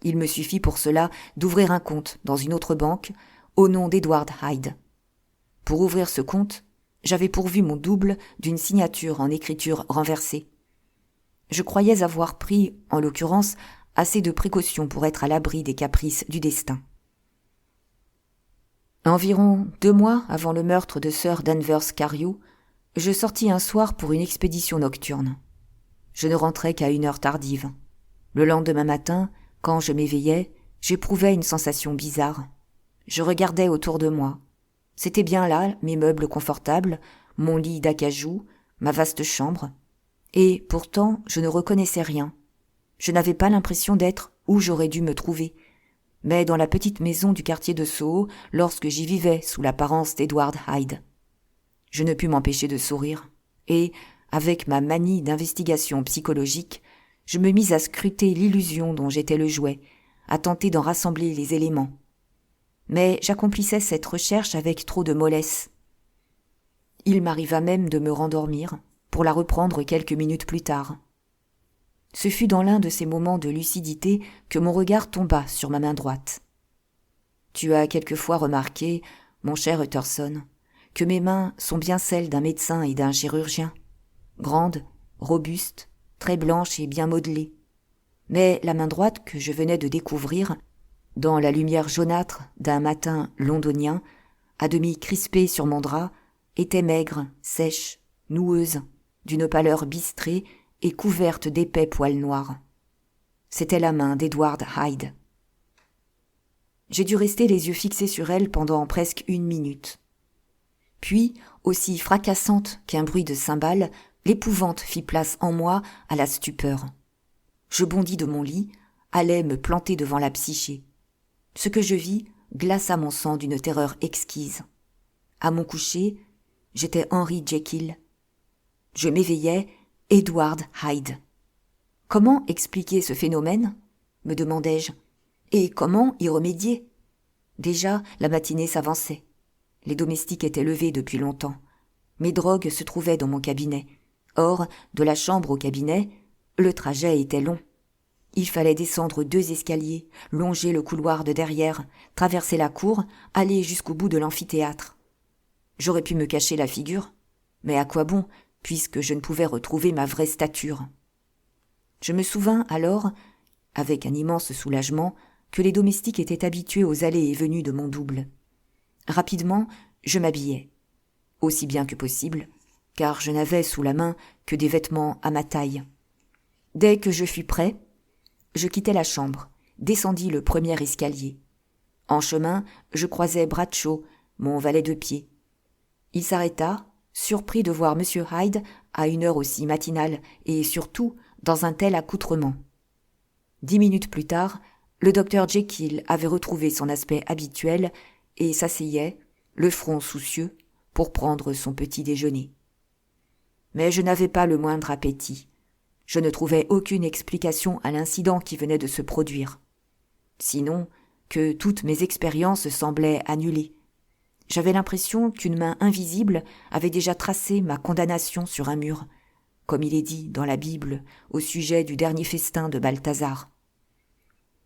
Il me suffit pour cela d'ouvrir un compte dans une autre banque au nom d'Edward Hyde. Pour ouvrir ce compte, j'avais pourvu mon double d'une signature en écriture renversée. Je croyais avoir pris, en l'occurrence, assez de précautions pour être à l'abri des caprices du destin. Environ 2 mois avant le meurtre de Sir Danvers Carew, je sortis un soir pour une expédition nocturne. Je ne rentrais qu'à une heure tardive. Le lendemain matin, quand je m'éveillais, j'éprouvais une sensation bizarre. Je regardais autour de moi. C'étaient bien là mes meubles confortables, mon lit d'acajou, ma vaste chambre. Et pourtant, je ne reconnaissais rien. Je n'avais pas l'impression d'être où j'aurais dû me trouver, mais dans la petite maison du quartier de Soho lorsque j'y vivais sous l'apparence d'Edward Hyde. Je ne pus m'empêcher de sourire, et, avec ma manie d'investigation psychologique, je me mis à scruter l'illusion dont j'étais le jouet, à tenter d'en rassembler les éléments. Mais j'accomplissais cette recherche avec trop de mollesse. Il m'arriva même de me rendormir, pour la reprendre quelques minutes plus tard. Ce fut dans l'un de ces moments de lucidité que mon regard tomba sur ma main droite. Tu as quelquefois remarqué, mon cher Utterson, que mes mains sont bien celles d'un médecin et d'un chirurgien, grandes, robustes, très blanches et bien modelées. Mais la main droite que je venais de découvrir Dans la lumière jaunâtre d'un matin londonien, à demi crispée sur mon drap, était maigre, sèche, noueuse, d'une pâleur bistrée et couverte d'épais poils noirs. C'était la main d'Edward Hyde. J'ai dû rester les yeux fixés sur elle pendant presque 1 minute. Puis, aussi fracassante qu'un bruit de cymbales, l'épouvante fit place en moi à la stupeur. Je bondis de mon lit, allai me planter devant la psyché. Ce que je vis glaça mon sang d'une terreur exquise. À mon coucher, j'étais Henry Jekyll. Je m'éveillais, Edward Hyde. Comment expliquer ce phénomène ? Me demandai-je. Et comment y remédier ? Déjà, la matinée s'avançait. Les domestiques étaient levés depuis longtemps. Mes drogues se trouvaient dans mon cabinet. Or, de la chambre au cabinet, le trajet était long. Il fallait descendre 2 escaliers, longer le couloir de derrière, traverser la cour, aller jusqu'au bout de l'amphithéâtre. J'aurais pu me cacher la figure, mais à quoi bon, puisque je ne pouvais retrouver ma vraie stature. Je me souvins alors, avec un immense soulagement, que les domestiques étaient habitués aux allées et venues de mon double. Rapidement, je m'habillai, aussi bien que possible, car je n'avais sous la main que des vêtements à ma taille. Dès que je fus prêt, je quittai la chambre, descendis le premier escalier. En chemin, je croisai Bradshaw, mon valet de pied. Il s'arrêta, surpris de voir M. Hyde à une heure aussi matinale et surtout dans un tel accoutrement. 10 minutes plus tard, le docteur Jekyll avait retrouvé son aspect habituel et s'asseyait, le front soucieux, pour prendre son petit déjeuner. Mais je n'avais pas le moindre appétit. Je ne trouvais aucune explication à l'incident qui venait de se produire. Sinon, que toutes mes expériences semblaient annulées. J'avais l'impression qu'une main invisible avait déjà tracé ma condamnation sur un mur, comme il est dit dans la Bible au sujet du dernier festin de Balthazar.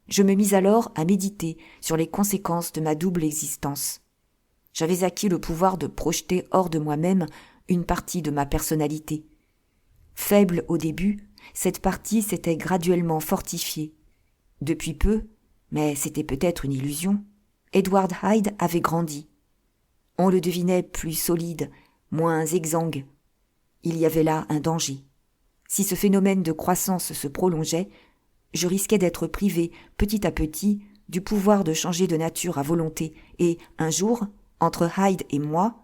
Je me mis alors à méditer sur les conséquences de ma double existence. J'avais acquis le pouvoir de projeter hors de moi-même une partie de ma personnalité. Faible au début, cette partie s'était graduellement fortifiée. Depuis peu, mais c'était peut-être une illusion, Edward Hyde avait grandi. On le devinait plus solide, moins exsangue. Il y avait là un danger. Si ce phénomène de croissance se prolongeait, je risquais d'être privé, petit à petit, du pouvoir de changer de nature à volonté, et, un jour, entre Hyde et moi,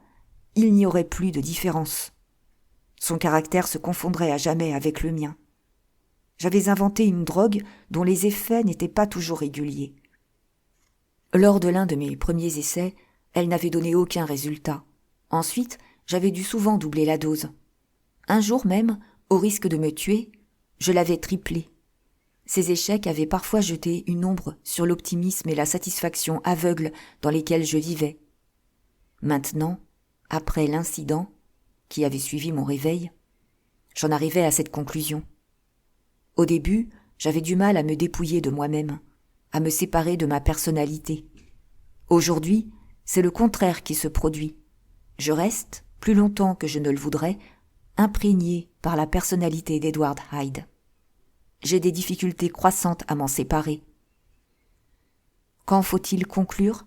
il n'y aurait plus de différence. Son caractère se confondrait à jamais avec le mien. J'avais inventé une drogue dont les effets n'étaient pas toujours réguliers. Lors de l'un de mes premiers essais, elle n'avait donné aucun résultat. Ensuite, j'avais dû souvent doubler la dose. Un jour même, au risque de me tuer, je l'avais triplée. Ces échecs avaient parfois jeté une ombre sur l'optimisme et la satisfaction aveugle dans lesquels je vivais. Maintenant, après l'incident qui avait suivi mon réveil, j'en arrivais à cette conclusion. Au début, j'avais du mal à me dépouiller de moi-même, à me séparer de ma personnalité. Aujourd'hui, c'est le contraire qui se produit. Je reste, plus longtemps que je ne le voudrais, imprégné par la personnalité d'Edward Hyde. J'ai des difficultés croissantes à m'en séparer. Quand faut-il conclure ?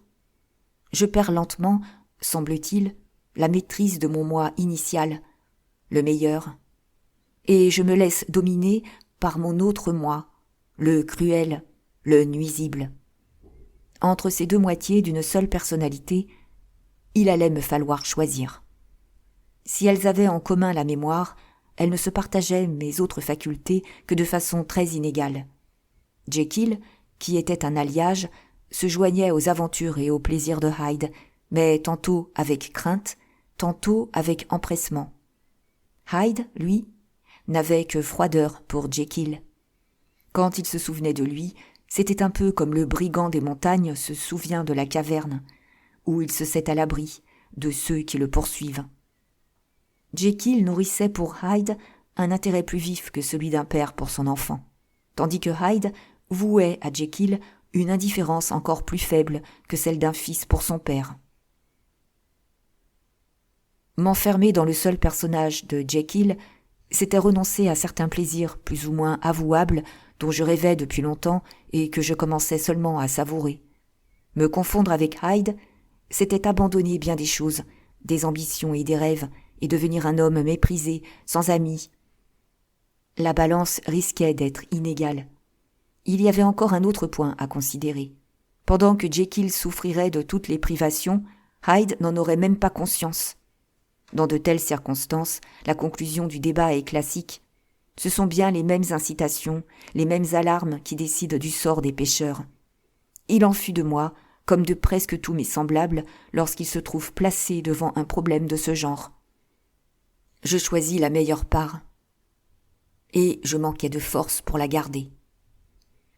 Je perds lentement, semble-t-il, la maîtrise de mon moi initial, le meilleur, et je me laisse dominer par mon autre moi, le cruel, le nuisible. Entre ces 2 moitiés d'une seule personnalité, il allait me falloir choisir. Si elles avaient en commun la mémoire, elles ne se partageaient mes autres facultés que de façon très inégale. Jekyll, qui était un alliage, se joignait aux aventures et aux plaisirs de Hyde, mais tantôt avec crainte, tantôt avec empressement. Hyde, lui, n'avait que froideur pour Jekyll. Quand il se souvenait de lui, c'était un peu comme le brigand des montagnes se souvient de la caverne, où il se sait à l'abri de ceux qui le poursuivent. Jekyll nourrissait pour Hyde un intérêt plus vif que celui d'un père pour son enfant, tandis que Hyde vouait à Jekyll une indifférence encore plus faible que celle d'un fils pour son père. M'enfermer dans le seul personnage de Jekyll, c'était renoncer à certains plaisirs plus ou moins avouables dont je rêvais depuis longtemps et que je commençais seulement à savourer, Me confondre avec Hyde, c'était abandonner bien des choses, des ambitions et des rêves, et devenir un homme méprisé, sans amis. La balance risquait d'être inégale. Il y avait encore un autre point à considérer. Pendant que Jekyll souffrirait de toutes les privations, Hyde n'en aurait même pas conscience. Dans de telles circonstances, la conclusion du débat est classique. Ce sont bien les mêmes incitations, les mêmes alarmes qui décident du sort des pécheurs. Il en fut de moi, comme de presque tous mes semblables, lorsqu'ils se trouvent placés devant un problème de ce genre. Je choisis la meilleure part, et je manquais de force pour la garder.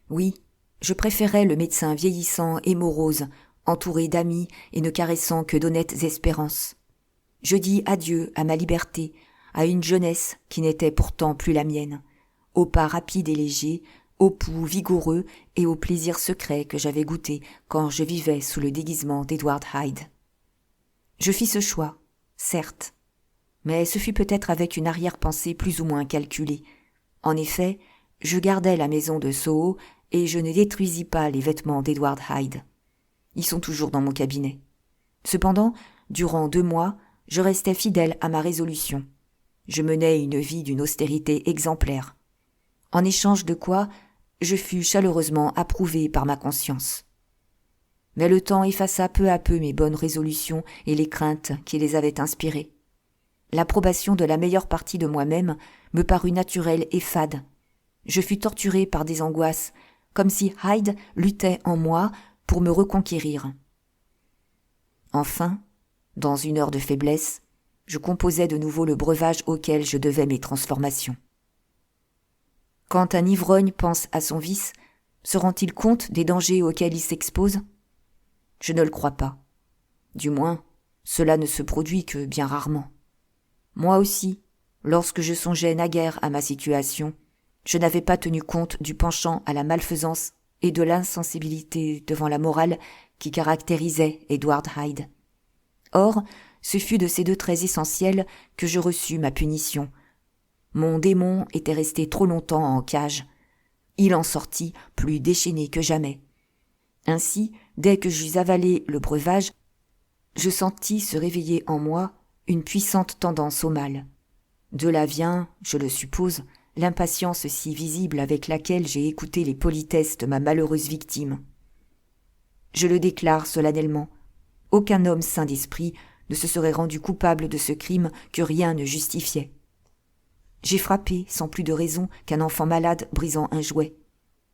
Oui, je préférais le médecin vieillissant et morose, entouré d'amis et ne caressant que d'honnêtes espérances. Je dis adieu à ma liberté, à une jeunesse qui n'était pourtant plus la mienne, au pas rapide et léger, au pouls vigoureux et aux plaisirs secrets que j'avais goûtés quand je vivais sous le déguisement d'Edward Hyde. Je fis ce choix, certes, mais ce fut peut-être avec une arrière-pensée plus ou moins calculée. En effet, je gardai la maison de Soho et je ne détruisis pas les vêtements d'Edward Hyde. Ils sont toujours dans mon cabinet. Cependant, durant 2 mois, je restais fidèle à ma résolution. Je menais une vie d'une austérité exemplaire. En échange de quoi, je fus chaleureusement approuvé par ma conscience. Mais le temps effaça peu à peu mes bonnes résolutions et les craintes qui les avaient inspirées. L'approbation de la meilleure partie de moi-même me parut naturelle et fade. Je fus torturé par des angoisses, comme si Hyde luttait en moi pour me reconquérir. Enfin, dans une heure de faiblesse, je composais de nouveau le breuvage auquel je devais mes transformations. Quand un ivrogne pense à son vice, se rend-il compte des dangers auxquels il s'expose ? Je ne le crois pas. Du moins, cela ne se produit que bien rarement. Moi aussi, lorsque je songeais naguère à ma situation, je n'avais pas tenu compte du penchant à la malfaisance et de l'insensibilité devant la morale qui caractérisait Edward Hyde. Or, ce fut de ces 2 traits essentiels que je reçus ma punition. Mon démon était resté trop longtemps en cage. Il en sortit plus déchaîné que jamais. Ainsi, dès que j'eus avalé le breuvage, je sentis se réveiller en moi une puissante tendance au mal. De là vient, je le suppose, l'impatience si visible avec laquelle j'ai écouté les politesses de ma malheureuse victime. Je le déclare solennellement, aucun homme sain d'esprit ne se serait rendu coupable de ce crime que rien ne justifiait. J'ai frappé sans plus de raison qu'un enfant malade brisant un jouet.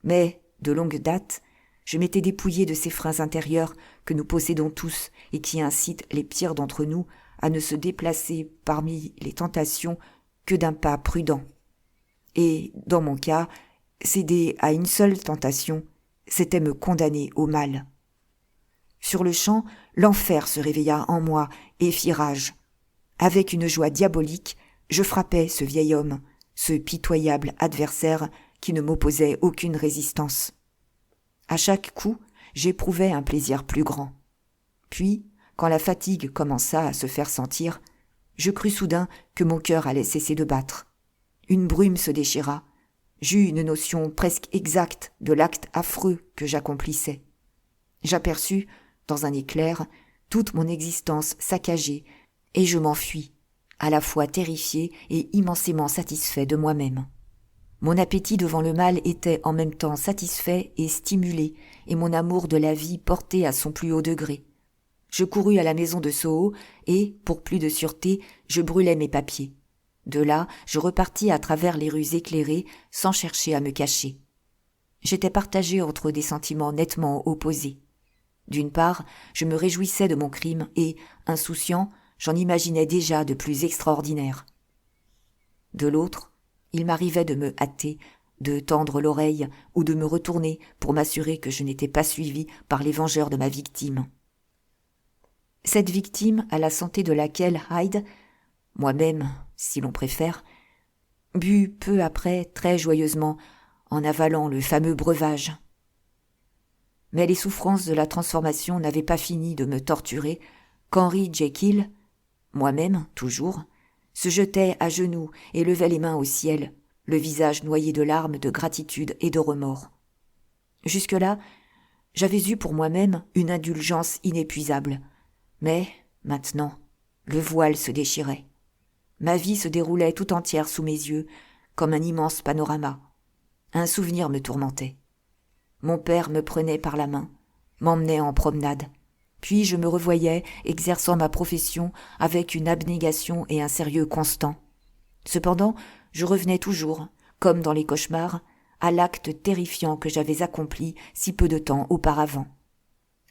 Mais, de longue date, je m'étais dépouillé de ces freins intérieurs que nous possédons tous et qui incitent les pires d'entre nous à ne se déplacer parmi les tentations que d'un pas prudent. Et, dans mon cas, céder à une seule tentation, c'était me condamner au mal. Sur-le-champ, l'enfer se réveilla en moi et fit rage. Avec une joie diabolique, je frappais ce vieil homme, ce pitoyable adversaire qui ne m'opposait aucune résistance. À chaque coup, j'éprouvais un plaisir plus grand. Puis, quand la fatigue commença à se faire sentir, je crus soudain que mon cœur allait cesser de battre. Une brume se déchira. J'eus une notion presque exacte de l'acte affreux que j'accomplissais. J'aperçus, dans un éclair, toute mon existence saccagée, et je m'enfuis, à la fois terrifié et immensément satisfait de moi-même. Mon appétit devant le mal était en même temps satisfait et stimulé, et mon amour de la vie porté à son plus haut degré. Je courus à la maison de Soho et, pour plus de sûreté, je brûlai mes papiers. De là, je repartis à travers les rues éclairées, sans chercher à me cacher. J'étais partagé entre des sentiments nettement opposés. D'une part, je me réjouissais de mon crime et, insouciant, j'en imaginais déjà de plus extraordinaires. De l'autre, il m'arrivait de me hâter, de tendre l'oreille ou de me retourner pour m'assurer que je n'étais pas suivi par les vengeurs de ma victime. Cette victime à la santé de laquelle Hyde, moi-même, si l'on préfère, but peu après très joyeusement en avalant le fameux breuvage. Mais les souffrances de la transformation n'avaient pas fini de me torturer qu'Henry Jekyll, moi-même toujours, se jetait à genoux et levait les mains au ciel, le visage noyé de larmes de gratitude et de remords. Jusque-là, J'avais eu pour moi-même une indulgence inépuisable. Mais, maintenant, le voile se déchirait. Ma vie se déroulait tout entière sous mes yeux, comme un immense panorama. Un souvenir me tourmentait. Mon père me prenait par la main, m'emmenait en promenade. Puis je me revoyais exerçant ma profession avec une abnégation et un sérieux constants. Cependant, je revenais toujours, comme dans les cauchemars, à l'acte terrifiant que j'avais accompli si peu de temps auparavant.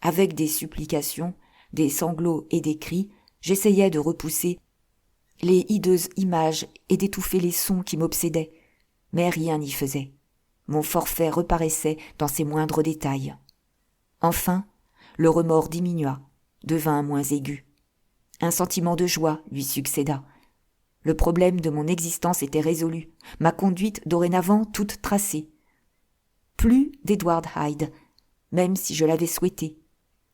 Avec des supplications, des sanglots et des cris, j'essayais de repousser les hideuses images et d'étouffer les sons qui m'obsédaient, mais rien n'y faisait. Mon forfait reparaissait dans ses moindres détails. Enfin, le remords diminua, devint moins aigu. Un sentiment de joie lui succéda. Le problème de mon existence était résolu, ma conduite dorénavant toute tracée. Plus d'Edward Hyde, même si je l'avais souhaité.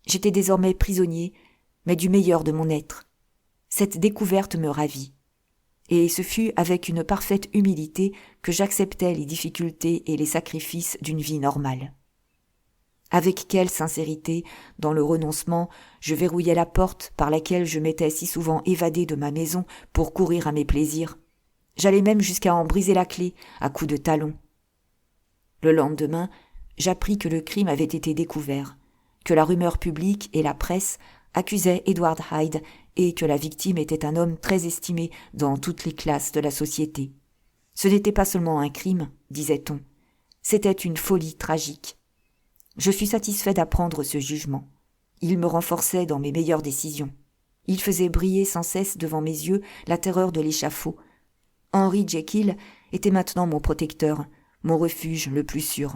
J'étais désormais prisonnier, mais du meilleur de mon être. Cette découverte me ravit. Et ce fut avec une parfaite humilité que j'acceptais les difficultés et les sacrifices d'une vie normale. Avec quelle sincérité, dans le renoncement, je verrouillais la porte par laquelle je m'étais si souvent évadé de ma maison pour courir à mes plaisirs. J'allais même jusqu'à en briser la clé à coups de talon. Le lendemain, j'appris que le crime avait été découvert, que la rumeur publique et la presse accusaient Edward Hyde et que la victime était un homme très estimé dans toutes les classes de la société. Ce n'était pas seulement un crime, disait-on, c'était une folie tragique. Je fus satisfait d'apprendre ce jugement. Il me renforçait dans mes meilleures décisions. Il faisait briller sans cesse devant mes yeux la terreur de l'échafaud. Henry Jekyll était maintenant mon protecteur, mon refuge le plus sûr.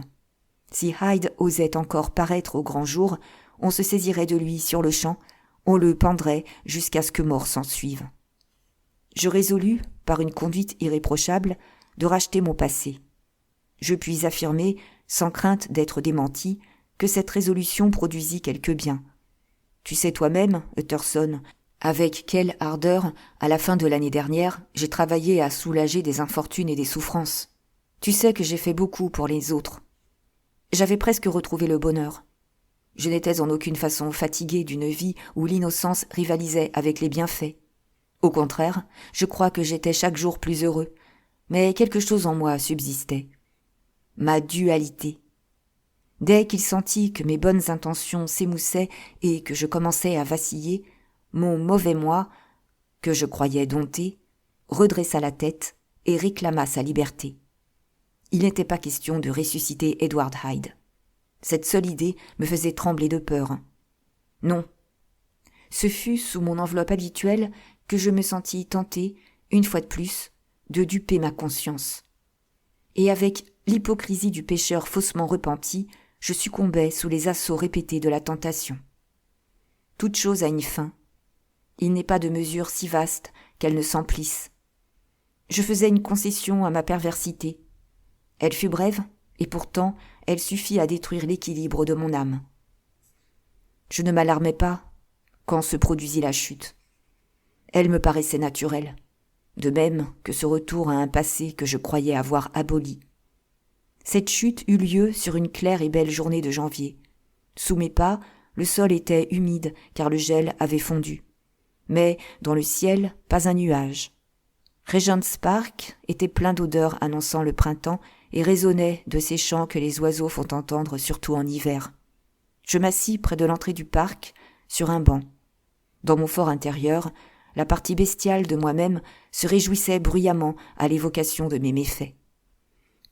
Si Hyde osait encore paraître au grand jour, on se saisirait de lui sur le champ, on le pendrait jusqu'à ce que mort s'ensuive. Je résolus, par une conduite irréprochable, de racheter mon passé. Je puis affirmer, sans crainte d'être démenti, que cette résolution produisit quelque bien. Tu sais toi-même, Utterson, avec quelle ardeur, à la fin de l'année dernière, j'ai travaillé à soulager des infortunes et des souffrances. Tu sais que j'ai fait beaucoup pour les autres. J'avais presque retrouvé le bonheur. Je n'étais en aucune façon fatigué d'une vie où l'innocence rivalisait avec les bienfaits. Au contraire, je crois que j'étais chaque jour plus heureux, mais quelque chose en moi subsistait. Ma dualité. Dès qu'il sentit que mes bonnes intentions s'émoussaient et que je commençais à vaciller, mon mauvais moi, que je croyais dompté, redressa la tête et réclama sa liberté. Il n'était pas question de ressusciter Edward Hyde. Cette seule idée me faisait trembler de peur. Non. Ce fut sous mon enveloppe habituelle que je me sentis tenté, une fois de plus, de duper ma conscience. Et avec l'hypocrisie du pécheur faussement repenti, je succombais sous les assauts répétés de la tentation. Toute chose a une fin. Il n'est pas de mesure si vaste qu'elle ne s'emplisse. Je faisais une concession à ma perversité. Elle fut brève, et pourtant elle suffit à détruire l'équilibre de mon âme. Je ne m'alarmais pas quand se produisit la chute. Elle me paraissait naturelle, de même que ce retour à un passé que je croyais avoir aboli. Cette chute eut lieu sur une claire et belle journée de janvier. Sous mes pas, le sol était humide car le gel avait fondu. Mais dans le ciel, pas un nuage. Regent's Park était plein d'odeurs annonçant le printemps et résonnait de ces chants que les oiseaux font entendre surtout en hiver. Je m'assis près de l'entrée du parc, sur un banc. Dans mon fort intérieur, la partie bestiale de moi-même se réjouissait bruyamment à l'évocation de mes méfaits.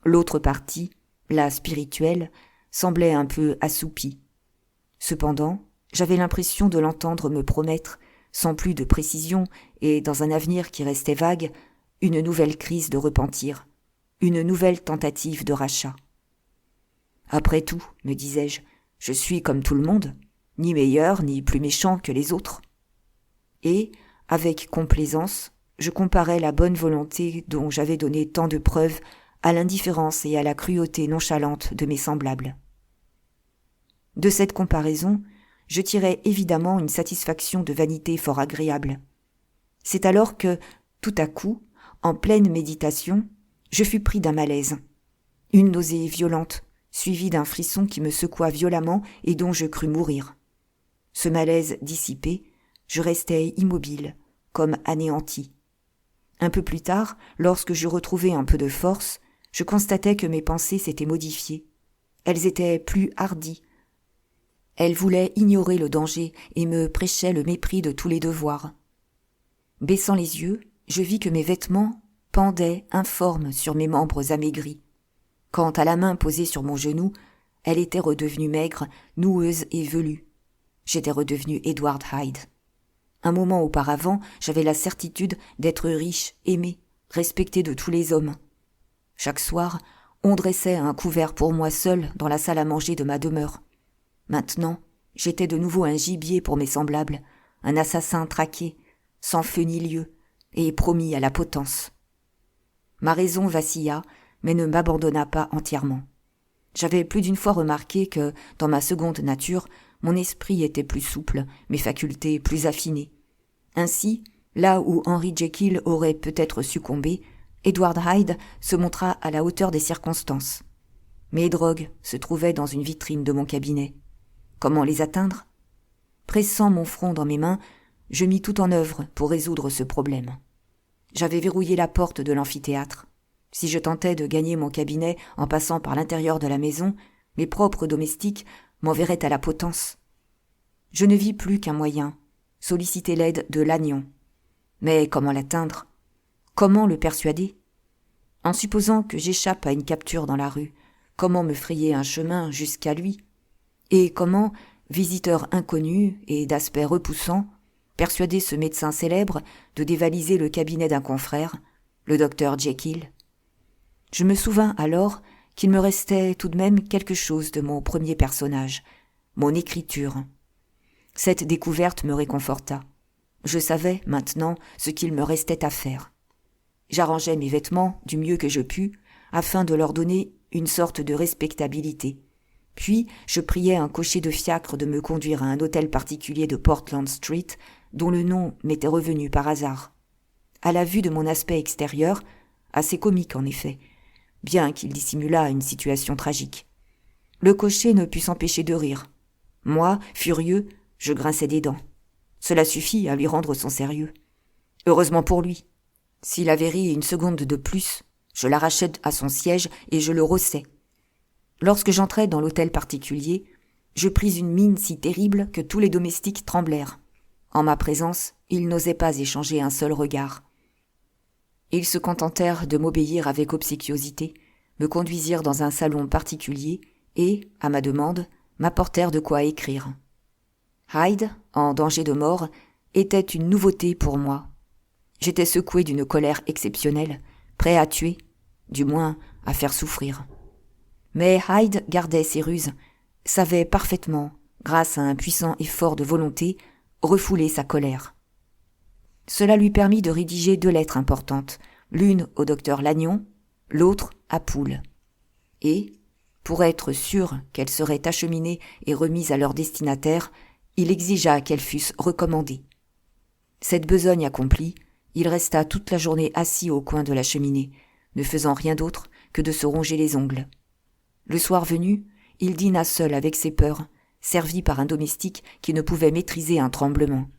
L'autre partie, la spirituelle, semblait un peu assoupie. Cependant, j'avais l'impression de l'entendre me promettre, sans plus de précision et dans un avenir qui restait vague, une nouvelle crise de repentir, une nouvelle tentative de rachat. Après tout, me disais-je, je suis comme tout le monde, ni meilleur ni plus méchant que les autres. Et, avec complaisance, je comparais la bonne volonté dont j'avais donné tant de preuves à l'indifférence et à la cruauté nonchalante de mes semblables. De cette comparaison, je tirais évidemment une satisfaction de vanité fort agréable. C'est alors que, tout à coup, en pleine méditation, je fus pris d'un malaise. Une nausée violente, suivi d'un frisson qui me secoua violemment et dont je crus mourir. Ce malaise dissipé, je restais immobile, comme anéanti. Un peu plus tard, lorsque je retrouvai un peu de force, je constatai que mes pensées s'étaient modifiées. Elles étaient plus hardies. Elles voulaient ignorer le danger et me prêchaient le mépris de tous les devoirs. Baissant les yeux, je vis que mes vêtements pendaient informes sur mes membres amaigris. Quant à la main posée sur mon genou, elle était redevenue maigre, noueuse et velue. J'étais redevenu Edward Hyde. Un moment auparavant, j'avais la certitude d'être riche, aimé, respecté de tous les hommes. Chaque soir, on dressait un couvert pour moi seul dans la salle à manger de ma demeure. Maintenant, j'étais de nouveau un gibier pour mes semblables, un assassin traqué, sans feu ni lieu, et promis à la potence. Ma raison vacilla, mais ne m'abandonna pas entièrement. J'avais plus d'une fois remarqué que, dans ma seconde nature, mon esprit était plus souple, mes facultés plus affinées. Ainsi, là où Henry Jekyll aurait peut-être succombé, Edward Hyde se montra à la hauteur des circonstances. Mes drogues se trouvaient dans une vitrine de mon cabinet. Comment les atteindre ? Pressant mon front dans mes mains, je mis tout en œuvre pour résoudre ce problème. J'avais verrouillé la porte de l'amphithéâtre. Si je tentais de gagner mon cabinet en passant par l'intérieur de la maison, mes propres domestiques m'enverraient à la potence. Je ne vis plus qu'un moyen, solliciter l'aide de Lannion. Mais comment l'atteindre ? Comment le persuader ? En supposant que j'échappe à une capture dans la rue, comment me frayer un chemin jusqu'à lui ? Et comment, visiteur inconnu et d'aspect repoussant, persuader ce médecin célèbre de dévaliser le cabinet d'un confrère, le docteur Jekyll ? Je me souvins alors qu'il me restait tout de même quelque chose de mon premier personnage, mon écriture. Cette découverte me réconforta. Je savais, maintenant, ce qu'il me restait à faire. J'arrangeai mes vêtements du mieux que je pus, afin de leur donner une sorte de respectabilité. Puis, je priai un cocher de fiacre de me conduire à un hôtel particulier de Portland Street, dont le nom m'était revenu par hasard. À la vue de mon aspect extérieur, assez comique en effet, bien qu'il dissimulât une situation tragique, le cocher ne put s'empêcher de rire. Moi, furieux, je grinçai des dents. Cela suffit à lui rendre son sérieux. Heureusement pour lui. S'il avait ri une seconde de plus, je l'arrachai à son siège et je le rossai. Lorsque j'entrai dans l'hôtel particulier, je pris une mine si terrible que tous les domestiques tremblèrent. En ma présence, ils n'osaient pas échanger un seul regard. Ils se contentèrent de m'obéir avec obséquiosité, me conduisirent dans un salon particulier et, à ma demande, m'apportèrent de quoi écrire. Hyde, en danger de mort, était une nouveauté pour moi. J'étais secoué d'une colère exceptionnelle, prêt à tuer, du moins à faire souffrir. Mais Hyde gardait ses ruses, savait parfaitement, grâce à un puissant effort de volonté, refouler sa colère. Cela lui permit de rédiger 2 lettres importantes, l'une au docteur Lannion, l'autre à Poole. Et, pour être sûr qu'elles seraient acheminées et remises à leur destinataire, il exigea qu'elles fussent recommandées. Cette besogne accomplie, il resta toute la journée assis au coin de la cheminée, ne faisant rien d'autre que de se ronger les ongles. Le soir venu, il dîna seul avec ses peurs, servi par un domestique qui ne pouvait maîtriser un tremblement.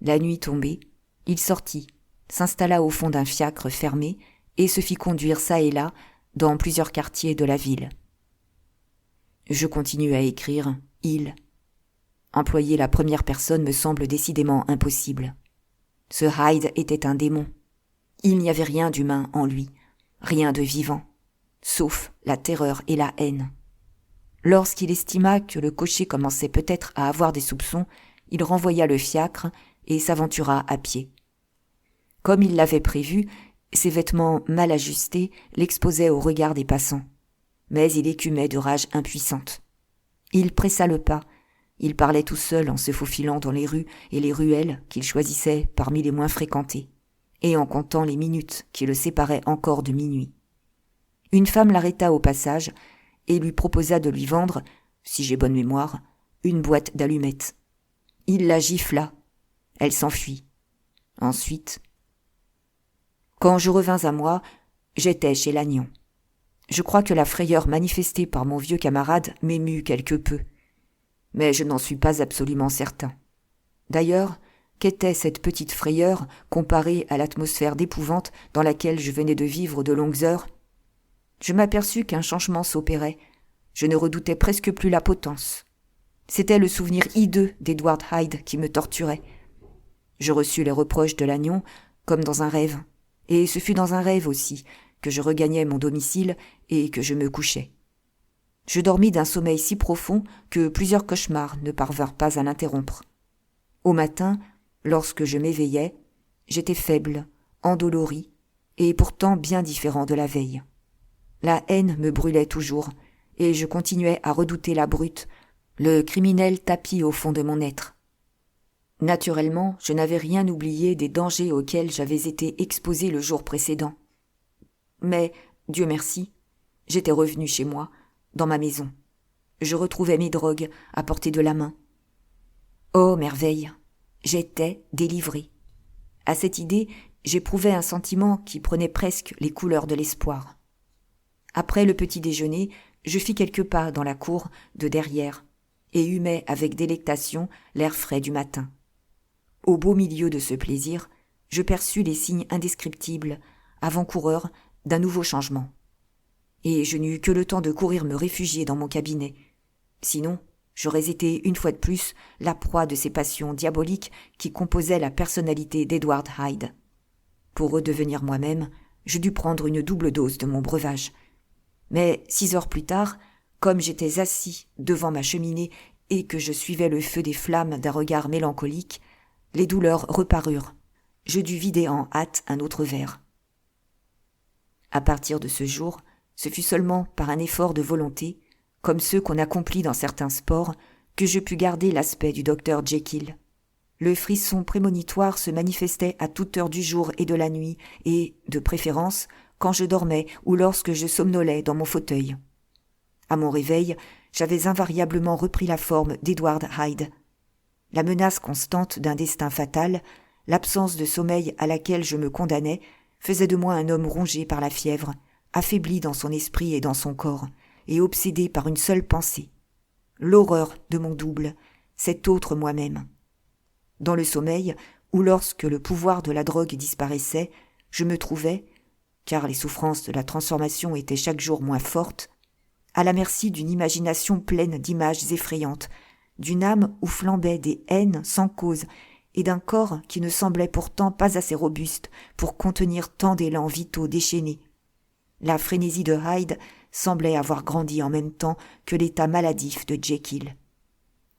La nuit tombée, il sortit, s'installa au fond d'un fiacre fermé et se fit conduire çà et là dans plusieurs quartiers de la ville. Je continue à écrire « il ». Employer la première personne me semble décidément impossible. Ce Hyde était un démon. Il n'y avait rien d'humain en lui, rien de vivant, sauf la terreur et la haine. Lorsqu'il estima que le cocher commençait peut-être à avoir des soupçons, il renvoya le fiacre et s'aventura à pied. Comme il l'avait prévu, ses vêtements mal ajustés l'exposaient au regard des passants. Mais il écumait de rage impuissante. Il pressa le pas. Il parlait tout seul en se faufilant dans les rues et les ruelles qu'il choisissait parmi les moins fréquentées, et en comptant les minutes qui le séparaient encore de minuit. Une femme l'arrêta au passage et lui proposa de lui vendre, si j'ai bonne mémoire, une boîte d'allumettes. Il la gifla. Elle s'enfuit. Ensuite, quand je revins à moi, j'étais chez Lannion. Je crois que la frayeur manifestée par mon vieux camarade m'émut quelque peu. Mais je n'en suis pas absolument certain. D'ailleurs, qu'était cette petite frayeur comparée à l'atmosphère d'épouvante dans laquelle je venais de vivre de longues heures? Je m'aperçus qu'un changement s'opérait. Je ne redoutais presque plus la potence. C'était le souvenir hideux d'Edward Hyde qui me torturait. Je reçus les reproches de l'agnon comme dans un rêve. Et ce fut dans un rêve aussi que je regagnais mon domicile et que je me couchais. Je dormis d'un sommeil si profond que plusieurs cauchemars ne parvinrent pas à l'interrompre. Au matin, lorsque je m'éveillais, j'étais faible, endolori, et pourtant bien différent de la veille. La haine me brûlait toujours, et je continuais à redouter la brute, le criminel tapi au fond de mon être. Naturellement, je n'avais rien oublié des dangers auxquels j'avais été exposé le jour précédent. Mais, Dieu merci, j'étais revenu chez moi, dans ma maison. Je retrouvais mes drogues à portée de la main. Oh, merveille! J'étais délivré. À cette idée, j'éprouvais un sentiment qui prenait presque les couleurs de l'espoir. Après le petit déjeuner, je fis quelques pas dans la cour de derrière et humais avec délectation l'air frais du matin. Au beau milieu de ce plaisir, je perçus les signes indescriptibles, avant-coureurs d'un nouveau changement. Et je n'eus que le temps de courir me réfugier dans mon cabinet. Sinon, j'aurais été une fois de plus la proie de ces passions diaboliques qui composaient la personnalité d'Edward Hyde. Pour redevenir moi-même, je dus prendre une double dose de mon breuvage. Mais 6 heures plus tard, comme j'étais assis devant ma cheminée et que je suivais le feu des flammes d'un regard mélancolique, les douleurs reparurent. Je dus vider en hâte un autre verre. À partir de ce jour, ce fut seulement par un effort de volonté, comme ceux qu'on accomplit dans certains sports, que je pus garder l'aspect du docteur Jekyll. Le frisson prémonitoire se manifestait à toute heure du jour et de la nuit, et, de préférence, quand je dormais ou lorsque je somnolais dans mon fauteuil. À mon réveil, j'avais invariablement repris la forme d'Edward Hyde. La menace constante d'un destin fatal, l'absence de sommeil à laquelle je me condamnais, faisait de moi un homme rongé par la fièvre, affaibli dans son esprit et dans son corps, et obsédé par une seule pensée. L'horreur de mon double, cet autre moi-même. Dans le sommeil, ou lorsque le pouvoir de la drogue disparaissait, je me trouvais, car les souffrances de la transformation étaient chaque jour moins fortes, à la merci d'une imagination pleine d'images effrayantes, d'une âme où flambaient des haines sans cause et d'un corps qui ne semblait pourtant pas assez robuste pour contenir tant d'élans vitaux déchaînés. La frénésie de Hyde semblait avoir grandi en même temps que l'état maladif de Jekyll.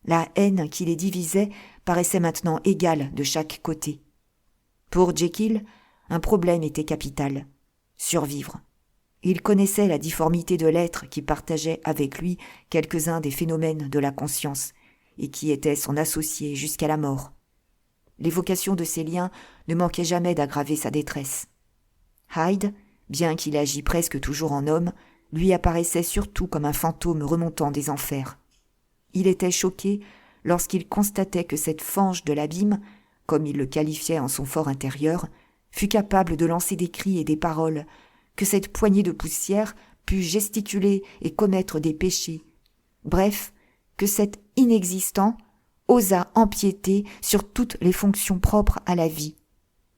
La haine qui les divisait paraissait maintenant égale de chaque côté. Pour Jekyll, un problème était capital: survivre. Il connaissait la difformité de l'être qui partageait avec lui quelques-uns des phénomènes de la conscience et qui était son associé jusqu'à la mort. L'évocation de ces liens ne manquait jamais d'aggraver sa détresse. Hyde, bien qu'il agît presque toujours en homme, lui apparaissait surtout comme un fantôme remontant des enfers. Il était choqué lorsqu'il constatait que cette fange de l'abîme, comme il le qualifiait en son fort intérieur, fut capable de lancer des cris et des paroles, que cette poignée de poussière pût gesticuler et commettre des péchés. Bref, que cet inexistant osa empiéter sur toutes les fonctions propres à la vie.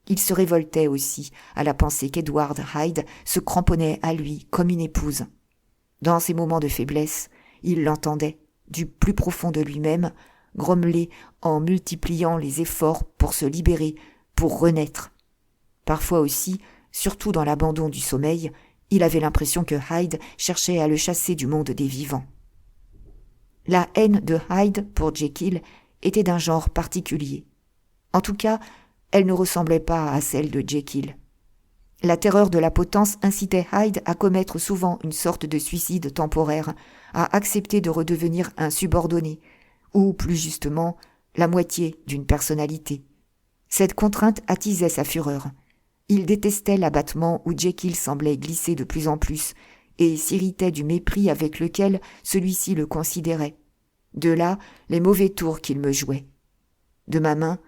Il se révoltait aussi à la pensée qu'Edward Hyde se cramponnait à lui comme une épouse. Dans ses moments de faiblesse, il l'entendait, du plus profond de lui-même, grommeler en multipliant les efforts pour se libérer, pour renaître. Parfois aussi, surtout dans l'abandon du sommeil, il avait l'impression que Hyde cherchait à le chasser du monde des vivants. La haine de Hyde pour Jekyll était d'un genre particulier. En tout cas, elle ne ressemblait pas à celle de Jekyll. La terreur de la potence incitait Hyde à commettre souvent une sorte de suicide temporaire, à accepter de redevenir un subordonné, ou plus justement, la moitié d'une personnalité. Cette contrainte attisait sa fureur. Il détestait l'abattement où Jekyll semblait glisser de plus en plus, et s'irritait du mépris avec lequel celui-ci le considérait. De là, les mauvais tours qu'il me jouait. De ma main,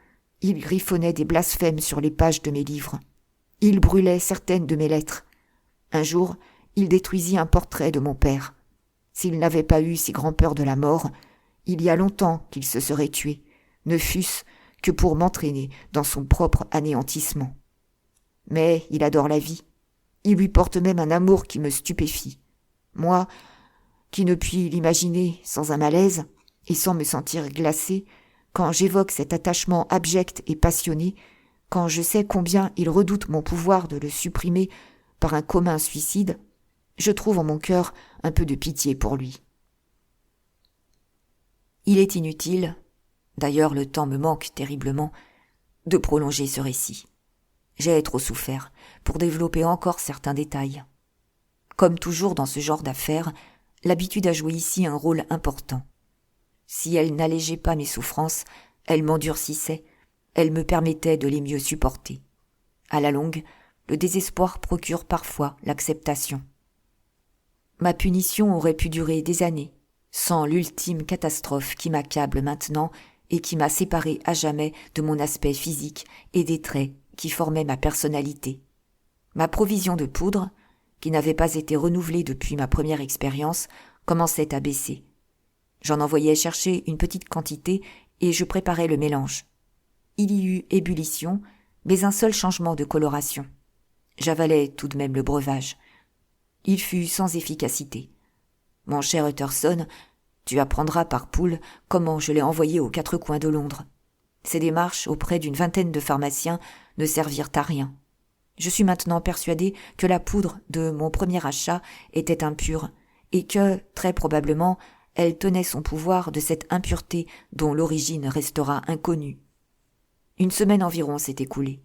il griffonnait des blasphèmes sur les pages de mes livres. Il brûlait certaines de mes lettres. Un jour, il détruisit un portrait de mon père. S'il n'avait pas eu si grand peur de la mort, il y a longtemps qu'il se serait tué, ne fût-ce que pour m'entraîner dans son propre anéantissement. Mais il adore la vie. Il lui porte même un amour qui me stupéfie. Moi, qui ne puis l'imaginer sans un malaise et sans me sentir glacée, quand j'évoque cet attachement abject et passionné, quand je sais combien il redoute mon pouvoir de le supprimer par un commun suicide, je trouve en mon cœur un peu de pitié pour lui. Il est inutile, d'ailleurs le temps me manque terriblement, de prolonger ce récit. J'ai trop souffert pour développer encore certains détails. Comme toujours dans ce genre d'affaires, l'habitude a joué ici un rôle important. Si elle n'allégeait pas mes souffrances, elle m'endurcissait, elle me permettait de les mieux supporter. À la longue, le désespoir procure parfois l'acceptation. Ma punition aurait pu durer des années, sans l'ultime catastrophe qui m'accable maintenant et qui m'a séparé à jamais de mon aspect physique et des traits qui formaient ma personnalité. Ma provision de poudre, qui n'avait pas été renouvelée depuis ma première expérience, commençait à baisser. J'en envoyais chercher une petite quantité et je préparais le mélange. Il y eut ébullition, mais un seul changement de coloration. J'avalais tout de même le breuvage. Il fut sans efficacité. Mon cher Utterson, tu apprendras par poule comment je l'ai envoyé aux quatre coins de Londres. Ces démarches auprès d'une vingtaine de pharmaciens ne servirent à rien. Je suis maintenant persuadé que la poudre de mon premier achat était impure et que, très probablement, elle tenait son pouvoir de cette impureté dont l'origine restera inconnue. Une semaine environ s'est écoulée,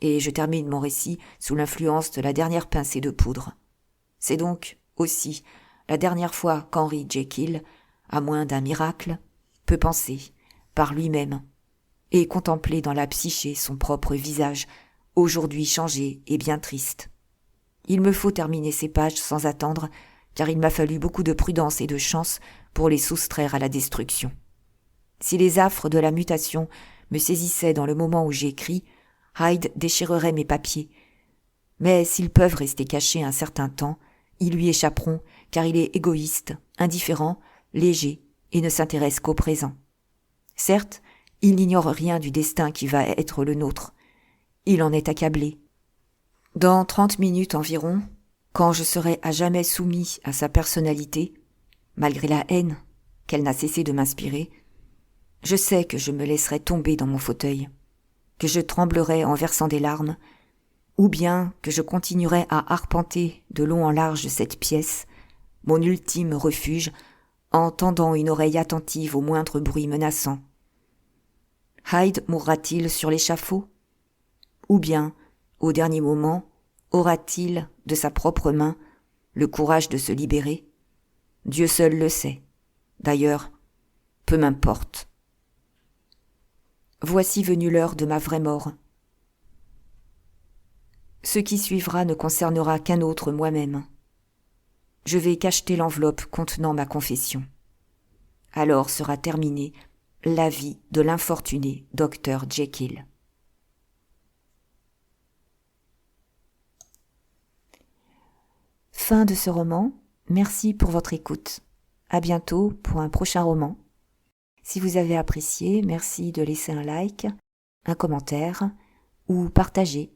et je termine mon récit sous l'influence de la dernière pincée de poudre. C'est donc, aussi, la dernière fois qu'Henry Jekyll, à moins d'un miracle, peut penser, par lui-même, et contempler dans la psyché son propre visage, aujourd'hui changé et bien triste. Il me faut terminer ces pages sans attendre, car il m'a fallu beaucoup de prudence et de chance pour les soustraire à la destruction. Si les affres de la mutation me saisissaient dans le moment où j'écris, Hyde déchirerait mes papiers. Mais s'ils peuvent rester cachés un certain temps, ils lui échapperont, car il est égoïste, indifférent, léger, et ne s'intéresse qu'au présent. Certes, il n'ignore rien du destin qui va être le nôtre. Il en est accablé. Dans 30 minutes environ, quand je serai à jamais soumis à sa personnalité, malgré la haine qu'elle n'a cessé de m'inspirer, je sais que je me laisserai tomber dans mon fauteuil, que je tremblerai en versant des larmes, ou bien que je continuerai à arpenter de long en large cette pièce, mon ultime refuge, en tendant une oreille attentive au moindre bruit menaçant. Hyde mourra-t-il sur l'échafaud? Ou bien, au dernier moment, aura-t-il, de sa propre main, le courage de se libérer? Dieu seul le sait. D'ailleurs, peu m'importe. Voici venue l'heure de ma vraie mort. Ce qui suivra ne concernera qu'un autre moi-même. Je vais cacheter l'enveloppe contenant ma confession. Alors sera terminée la vie de l'infortuné Dr. Jekyll. Fin de ce roman. Merci pour votre écoute. À bientôt pour un prochain roman. Si vous avez apprécié, merci de laisser un like, un commentaire ou partager